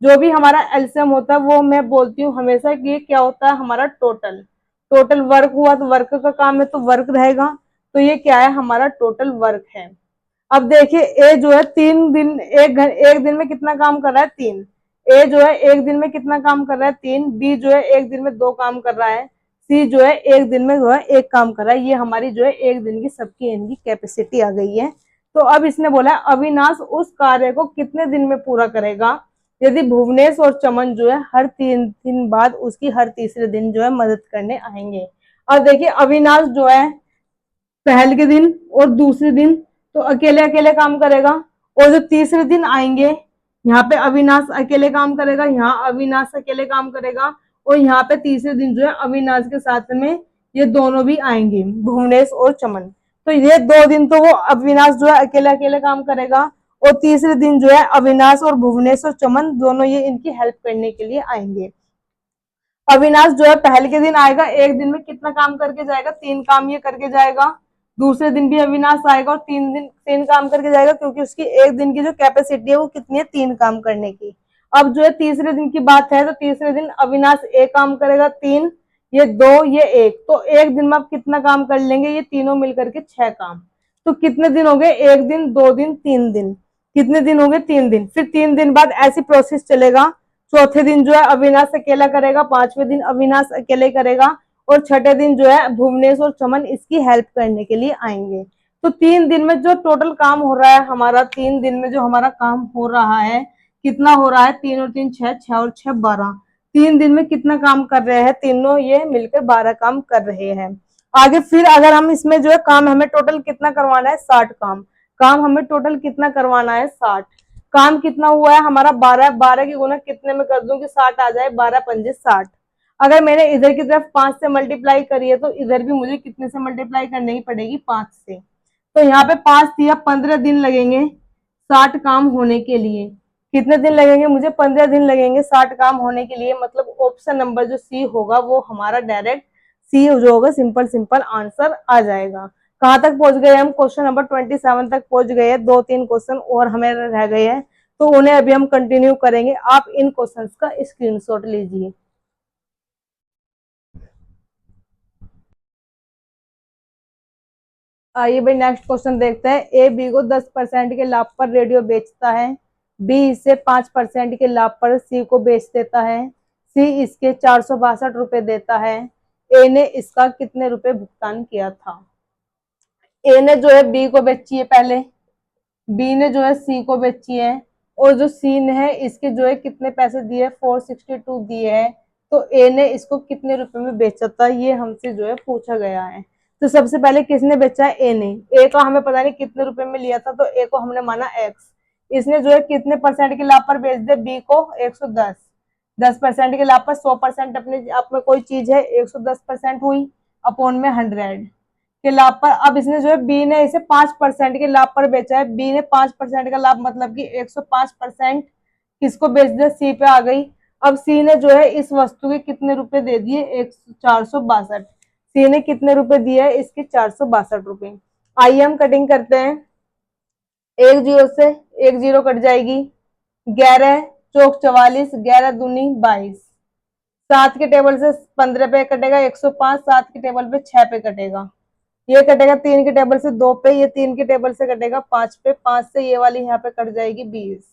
जो भी हमारा एलसीएम होता है वो मैं बोलती हूँ हमेशा कि ये क्या होता है हमारा टोटल। टोटल वर्क हुआ तो वर्क का काम है तो वर्क रहेगा, तो ये क्या है हमारा टोटल वर्क है। अब देखिए ए जो है 3 दिन एक दिन में कितना काम कर रहा है 3। ए जो है एक दिन में कितना काम कर रहा है 3। बी जो है एक दिन में 2 काम कर रहा है। सी जो है एक दिन में जो है 1 काम कर रहा है। ये हमारी जो है एक दिन की सबकी इनकी कैपेसिटी आ गई है। तो अब इसने बोला अविनाश उस कार्य को कितने दिन में पूरा करेगा यदि भुवनेश और चमन जो है हर 3 दिन बाद उसकी हर तीसरे दिन जो है मदद करने आएंगे। और देखिए अविनाश जो है पहल के दिन और दूसरे दिन तो अकेले अकेले काम करेगा, और जो तीसरे दिन आएंगे यहाँ पे अविनाश अकेले काम करेगा, यहाँ अविनाश अकेले काम करेगा, और यहाँ पे तीसरे दिन जो है अविनाश के साथ में ये दोनों भी आएंगे भुवनेश और चमन। तो ये 2 दिन तो वो अविनाश जो है अकेले अकेले काम करेगा, और तीसरे दिन जो है अविनाश और भुवनेश और चमन दोनों ये इनकी हेल्प करने के लिए आएंगे। अविनाश जो है पहले के दिन आएगा, एक दिन में कितना काम करके जाएगा 3 काम ये करके जाएगा। दूसरे दिन भी अविनाश आएगा और 3 काम करके जाएगा, क्योंकि उसकी एक दिन की जो कैपेसिटी है वो कितनी है 3 काम करने की। अब जो है तीसरे दिन की बात है तो तीसरे दिन अविनाश 1 काम करेगा 3, ये 2, ये 1, तो एक दिन में आप कितना काम कर लेंगे ये तीनों मिलकर के 6 काम। तो कितने दिन हो गए 1 दिन, 2 दिन, 3 दिन। कितने दिन हो गए 3 दिन। फिर 3 दिन बाद ऐसी प्रोसेस चलेगा। चौथे दिन जो है अविनाश अकेला करेगा, 5वें दिन अविनाश अकेले करेगा, और छठे दिन जो है भुवनेश और चमन इसकी हेल्प करने के लिए आएंगे। तो 3 दिन में जो टोटल काम हो रहा है हमारा, 3 दिन में जो हमारा काम हो रहा है कितना हो रहा है 3 और 3 6, 6 और 6 12। 3 दिन में कितना काम कर रहे हैं तीनों ये मिलकर 12 काम कर रहे हैं। आगे फिर अगर हम इसमें जो है काम हमें टोटल कितना करवाना है 60 काम। काम हमें टोटल कितना करवाना है 60 काम कितना हुआ है हमारा 12, 12 की गुना कितने में कर दूं कि 60 आ जाए, 12 पंजे 60। अगर मैंने इधर की तरफ 5 से मल्टीप्लाई करी है तो इधर भी मुझे कितने से मल्टीप्लाई करने की पड़ेगी, 5 से। तो यहाँ पे 5 दिया, 15 दिन लगेंगे 60 काम होने के लिए। कितने दिन लगेंगे मुझे, 15 दिन लगेंगे 60 काम होने के लिए। मतलब ऑप्शन नंबर जो सी होगा वो हमारा डायरेक्ट सी जो होगा, सिंपल सिंपल आंसर आ जाएगा। कहाँ तक पहुंच गए हम, क्वेश्चन नंबर 27 तक पहुंच गए हैं। 2-3 क्वेश्चन और हमें रह गए हैं, तो उन्हें अभी हम कंटिन्यू करेंगे। आप इन क्वेश्चंस का स्क्रीनशॉट लीजिए। आइए भाई नेक्स्ट क्वेश्चन देखते हैं। ए बी को 10% के लाभ पर रेडियो बेचता है, बी इसे 5% के लाभ पर सी को बेच देता है, सी इसके 462 रुपए देता है। ए ने इसका कितने रुपए भुगतान किया था। ए ने जो है बी को बेची है पहले, बी ने जो है सी को बेची है, और जो सी ने है इसके जो है कितने पैसे दिए, 462 दिए है। तो ए ने इसको कितने रुपए में बेचा था, ये हमसे जो है पूछा गया है। तो सबसे पहले किसने बेचा है, ए ने। ए का हमें पता नहीं कितने रुपए में लिया था, तो ए को हमने माना एक्स। इसने जो है कितने परसेंट के लाभ पर बेच दिया, बी को 110। 10% के लाभ पर 100% अपने आप में कोई चीज है, 110% हुई, अपॉन में 100 के लाभ पर। अब इसने जो है बी ने इसे 5% के लाभ पर बेचा है। बी ने 5% का लाभ मतलब कि 105% किसको बेच दिया, सी पे आ गई। अब सी ने जो है इस वस्तु के कितने रुपए दे दिए, 462। सी ने कितने रुपए दिए है, इसके 462 रुपए। आइए हम कटिंग करते हैं। एक जीरो से एक जीरो कट जाएगी, 11 चौक 44, 11 दूनी 22। 7 के टेबल से 15 पे कटेगा 105, 7 के टेबल पे 6 पे कटेगा। ये कटेगा 3 के टेबल से 2 पे, ये 3 के टेबल से कटेगा 5 पे, 5 से ये वाली यहाँ पे कट जाएगी 20।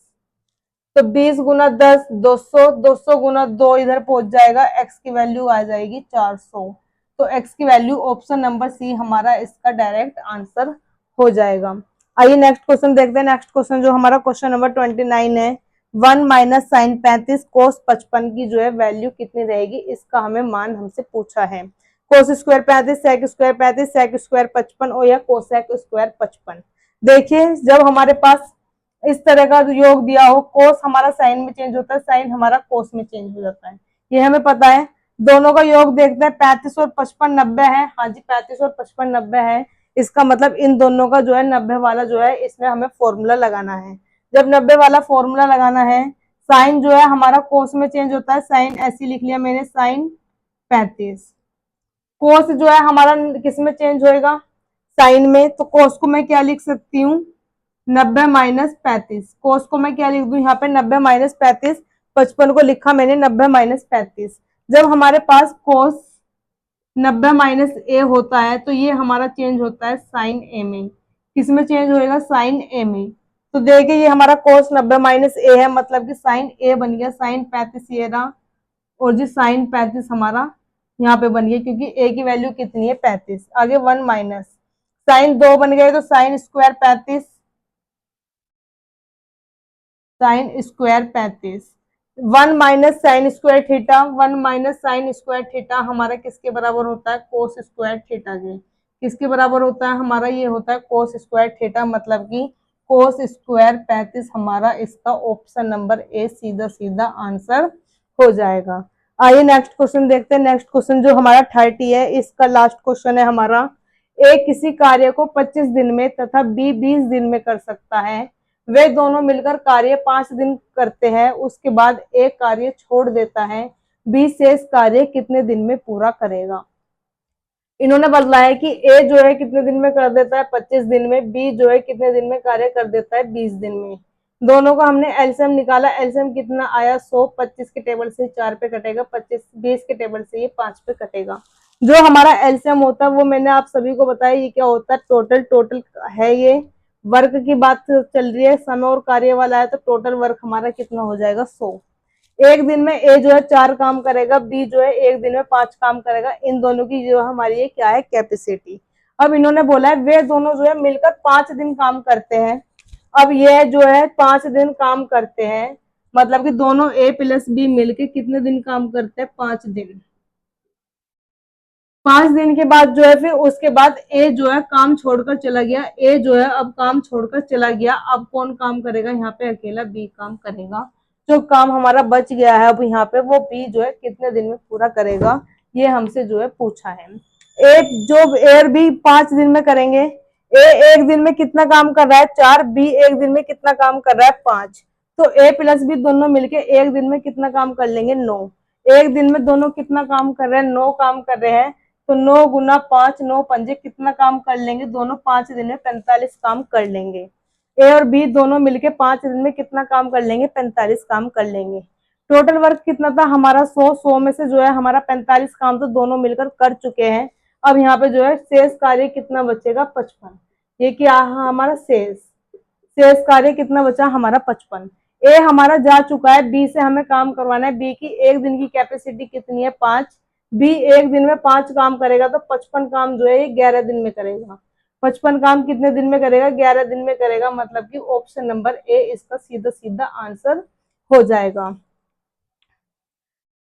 तो 20 गुना 10 200, 200 गुना 2 इधर पहुंच जाएगा, एक्स की वैल्यू आ जाएगी 400। तो एक्स की वैल्यू ऑप्शन नंबर सी हमारा इसका डायरेक्ट आंसर हो जाएगा। आइए नेक्स्ट क्वेश्चन देखते हैं। नेक्स्ट क्वेश्चन जो हमारा क्वेश्चन नंबर 29 है। 1 माइनस साइन 35 कोस 55 की जो है वैल्यू कितनी रहेगी, इसका हमें मान हमसे पूछा है। Cos square 35, sec square 35, sec square 55 और या कोसेक स्क्वायर 55। देखिए जब हमारे पास इस तरह का योग दिया हो, कोस हमारा साइन में चेंज होता है, साइन हमारा कोस में चेंज हो जाता है, ये हमें पता है। दोनों का योग देखते हैं, 35 और 55 90 है। हाँ जी 35 और 55 90 है। इसका मतलब इन दोनों का जो है 90 वाला जो है, इसमें हमें फॉर्मूला लगाना है। जब 90 वाला फॉर्मूला लगाना है, साइन जो है हमारा कोस में चेंज होता है, साइन ऐसी लिख लिया मैंने, साइन 35। कोस जो है हमारा किस में चेंज होएगा, साइन में। तो कोस को मैं क्या लिख सकती हूँ, 90 माइनस 35। कोस को मैं क्या लिख दूं यहाँ पे, 90 माइनस 35। 55 को लिखा मैंने 90 माइनस 35। जब हमारे पास कोस 90 माइनस ए होता है तो ये हमारा चेंज होता है साइन ए में। किस में चेंज होएगा, साइन ए में। तो देखिए ये हमारा कोस 90 माइनस ए है, मतलब कि साइन ए बन गया, साइन 35 ये रहा, और जी साइन 35 हमारा यहाँ पे बन गया, क्योंकि ए की वैल्यू कितनी है 35। आगे 1 माइनस साइन 2 बन गए, तो sine square 35, sine square 35। 1 minus sine square theta, 1 minus sine square theta हमारा किसके बराबर होता है, कोस स्क्वायर थीटा के। किसके बराबर होता है हमारा, ये होता है कोस स्क्वायर थीटा, मतलब कि कोस स्क्वायर 35 हमारा इसका ऑप्शन नंबर ए सीधा सीधा आंसर हो जाएगा। आइए नेक्स्ट क्वेश्चन देखते हैं। नेक्स्ट क्वेश्चन जो हमारा 30 है, इसका लास्ट क्वेश्चन है हमारा। ए किसी कार्य को 25 दिन में तथा बी 20 दिन में कर सकता है। वे दोनों मिलकर कार्य 5 दिन करते हैं, उसके बाद एक कार्य छोड़ देता है। बी शेष कार्य कितने दिन में पूरा करेगा। इन्होंने बदला है कि ए जो है कितने दिन में कर देता है, 25 दिन में। बी जो है कितने दिन में कार्य कर देता है, 20 दिन में। दोनों का हमने एलसीएम निकाला, एलसीएम कितना आया 100। 25 के टेबल से 4 पे कटेगा, 25 20 के टेबल से ये 5 पे कटेगा। जो हमारा एलसीएम होता है वो मैंने आप सभी को बताया, ये क्या होता है, टोटल। टोटल है ये, वर्क की बात चल रही है, समय और कार्य वाला है, तो टोटल वर्क हमारा कितना हो जाएगा 100। एक दिन में ए जो है 4 काम करेगा, बी जो है एक दिन में 5 काम करेगा। इन दोनों की जो हमारी ये क्या है, कैपेसिटी। अब इन्होंने बोला है वे दोनों जो है मिलकर 5 दिन काम करते हैं। अब ये जो है 5 दिन काम करते हैं, मतलब कि दोनों ए प्लस बी मिलकर कितने दिन काम करते हैं, 5 दिन। 5 दिन के बाद जो है फिर उसके बाद ए जो है काम छोड़कर चला गया। ए जो है अब काम छोड़कर चला गया। अब कौन काम करेगा यहाँ पे? अकेला बी काम करेगा। जो काम हमारा बच गया है अब यहाँ पे वो बी जो है कितने दिन में पूरा करेगा, ये हमसे जो है पूछा है। ए जो ए और बी 5 दिन में करेंगे। ए एक दिन में कितना काम कर रहा है? 4। बी एक दिन में कितना काम कर रहा है? 5। तो ए प्लस बी दोनों मिलके एक दिन में कितना काम कर लेंगे? 9। एक दिन में दोनों कितना काम कर रहे हैं? 9 काम कर रहे हैं। तो 9 गुना 5, 9 पंजे कितना काम कर लेंगे? दोनों 5 दिन में 45 काम कर लेंगे। ए और बी दोनों मिलके 5 दिन में कितना काम कर लेंगे? 45 काम कर लेंगे। टोटल वर्क कितना था हमारा? 100 में से जो है हमारा 45 काम तो दोनों मिलकर कर चुके हैं। अब यहाँ पे जो है शेष कार्य कितना बचेगा? 55। ये क्या हमारा शेष कार्य कितना बचा हमारा? 55। ए हमारा जा चुका है, बी से हमें काम करवाना है। बी की एक दिन की कैपेसिटी कितनी है? 5। बी एक दिन में 5 काम करेगा तो 55 काम जो है ये 11 दिन में करेगा। 55 काम कितने दिन में करेगा? 11 दिन में करेगा। मतलब कि ऑप्शन नंबर ए इसका सीधा सीधा आंसर हो जाएगा।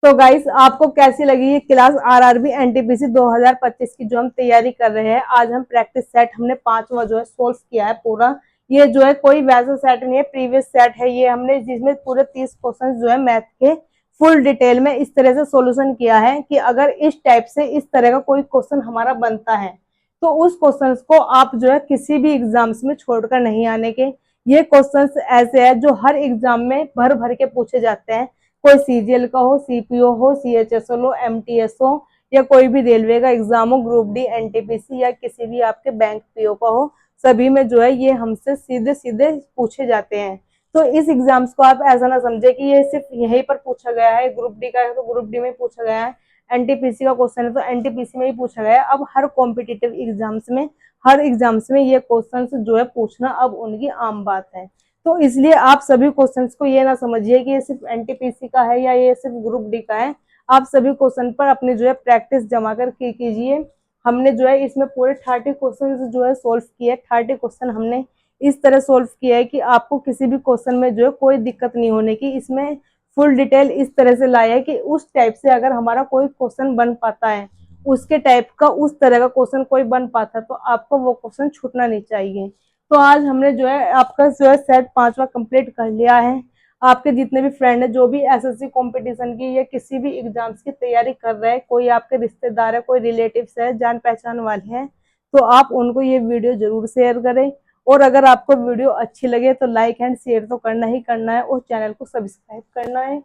तो गाइस आपको कैसी लगी ये क्लास आरआरबी एनटीपीसी 2025 की जो हम तैयारी कर रहे हैं? आज हम प्रैक्टिस सेट हमने 5वां जो है सोल्व किया है पूरा। ये जो है कोई वैसा सेट नहीं है, प्रीवियस सेट है ये हमने, जिसमें पूरे 30 क्वेश्चन जो है मैथ के फुल डिटेल में इस तरह से सॉल्यूशन किया है कि अगर इस टाइप से इस तरह का कोई क्वेश्चन हमारा बनता है तो उस क्वेश्चन को आप जो है किसी भी एग्जाम्स में छोड़कर नहीं आने के। ये क्वेश्चंस ऐसे है जो हर एग्जाम में भर भर के पूछे जाते हैं। कोई सीजीएल का हो, सीपीओ हो, सीएचएसएल हो, एमटीएस हो, या कोई भी रेलवे का एग्जाम हो, ग्रुप डी, एनटीपीसी या किसी भी आपके बैंक पीओ का हो, सभी में जो है ये हमसे सीधे सीधे पूछे जाते हैं। तो इस एग्जाम्स को आप ऐसा ना समझे कि ये सिर्फ यहीं पर पूछा गया है, ग्रुप डी का है तो ग्रुप डी में पूछा गया है, एनटीपीसी का क्वेश्चन है तो एनटीपीसी में ही पूछा गया है। अब हर कॉम्पिटिटिव एग्जाम्स में, हर एग्जाम्स में ये क्वेश्चन जो है पूछना अब उनकी आम बात है। तो इसलिए आप सभी क्वेश्चंस को ये ना समझिए कि ये सिर्फ एनटीपीसी का है या ये सिर्फ ग्रुप डी का है। आप सभी क्वेश्चन पर अपनी जो है प्रैक्टिस जमा कर कीजिए। हमने जो है इसमें पूरे 30 क्वेश्चन जो है सोल्व किए। 30 क्वेश्चन हमने इस तरह सोल्व किया है कि आपको किसी भी क्वेश्चन में जो है कोई दिक्कत नहीं होने की। इसमें फुल डिटेल इस तरह से लाया है कि उस टाइप से अगर हमारा कोई क्वेश्चन बन पाता है, उसके टाइप का उस तरह का क्वेश्चन कोई बन पाता है तो आपको वो क्वेश्चन छूटना नहीं चाहिए। तो आज हमने जो है आपका जो है सेट 5वां कंप्लीट कर लिया है। आपके जितने भी फ्रेंड है जो भी एसएससी कंपटीशन की या किसी भी एग्जाम्स की तैयारी कर रहे हैं, कोई आपके रिश्तेदार है, कोई रिलेटिव्स है, जान पहचान वाले हैं, तो आप उनको ये वीडियो जरूर शेयर करें। और अगर आपको वीडियो अच्छी लगे तो लाइक एंड शेयर तो करना ही करना है और चैनल को सब्सक्राइब करना है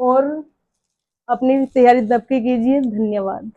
और अपनी तैयारी दबके कीजिए। धन्यवाद।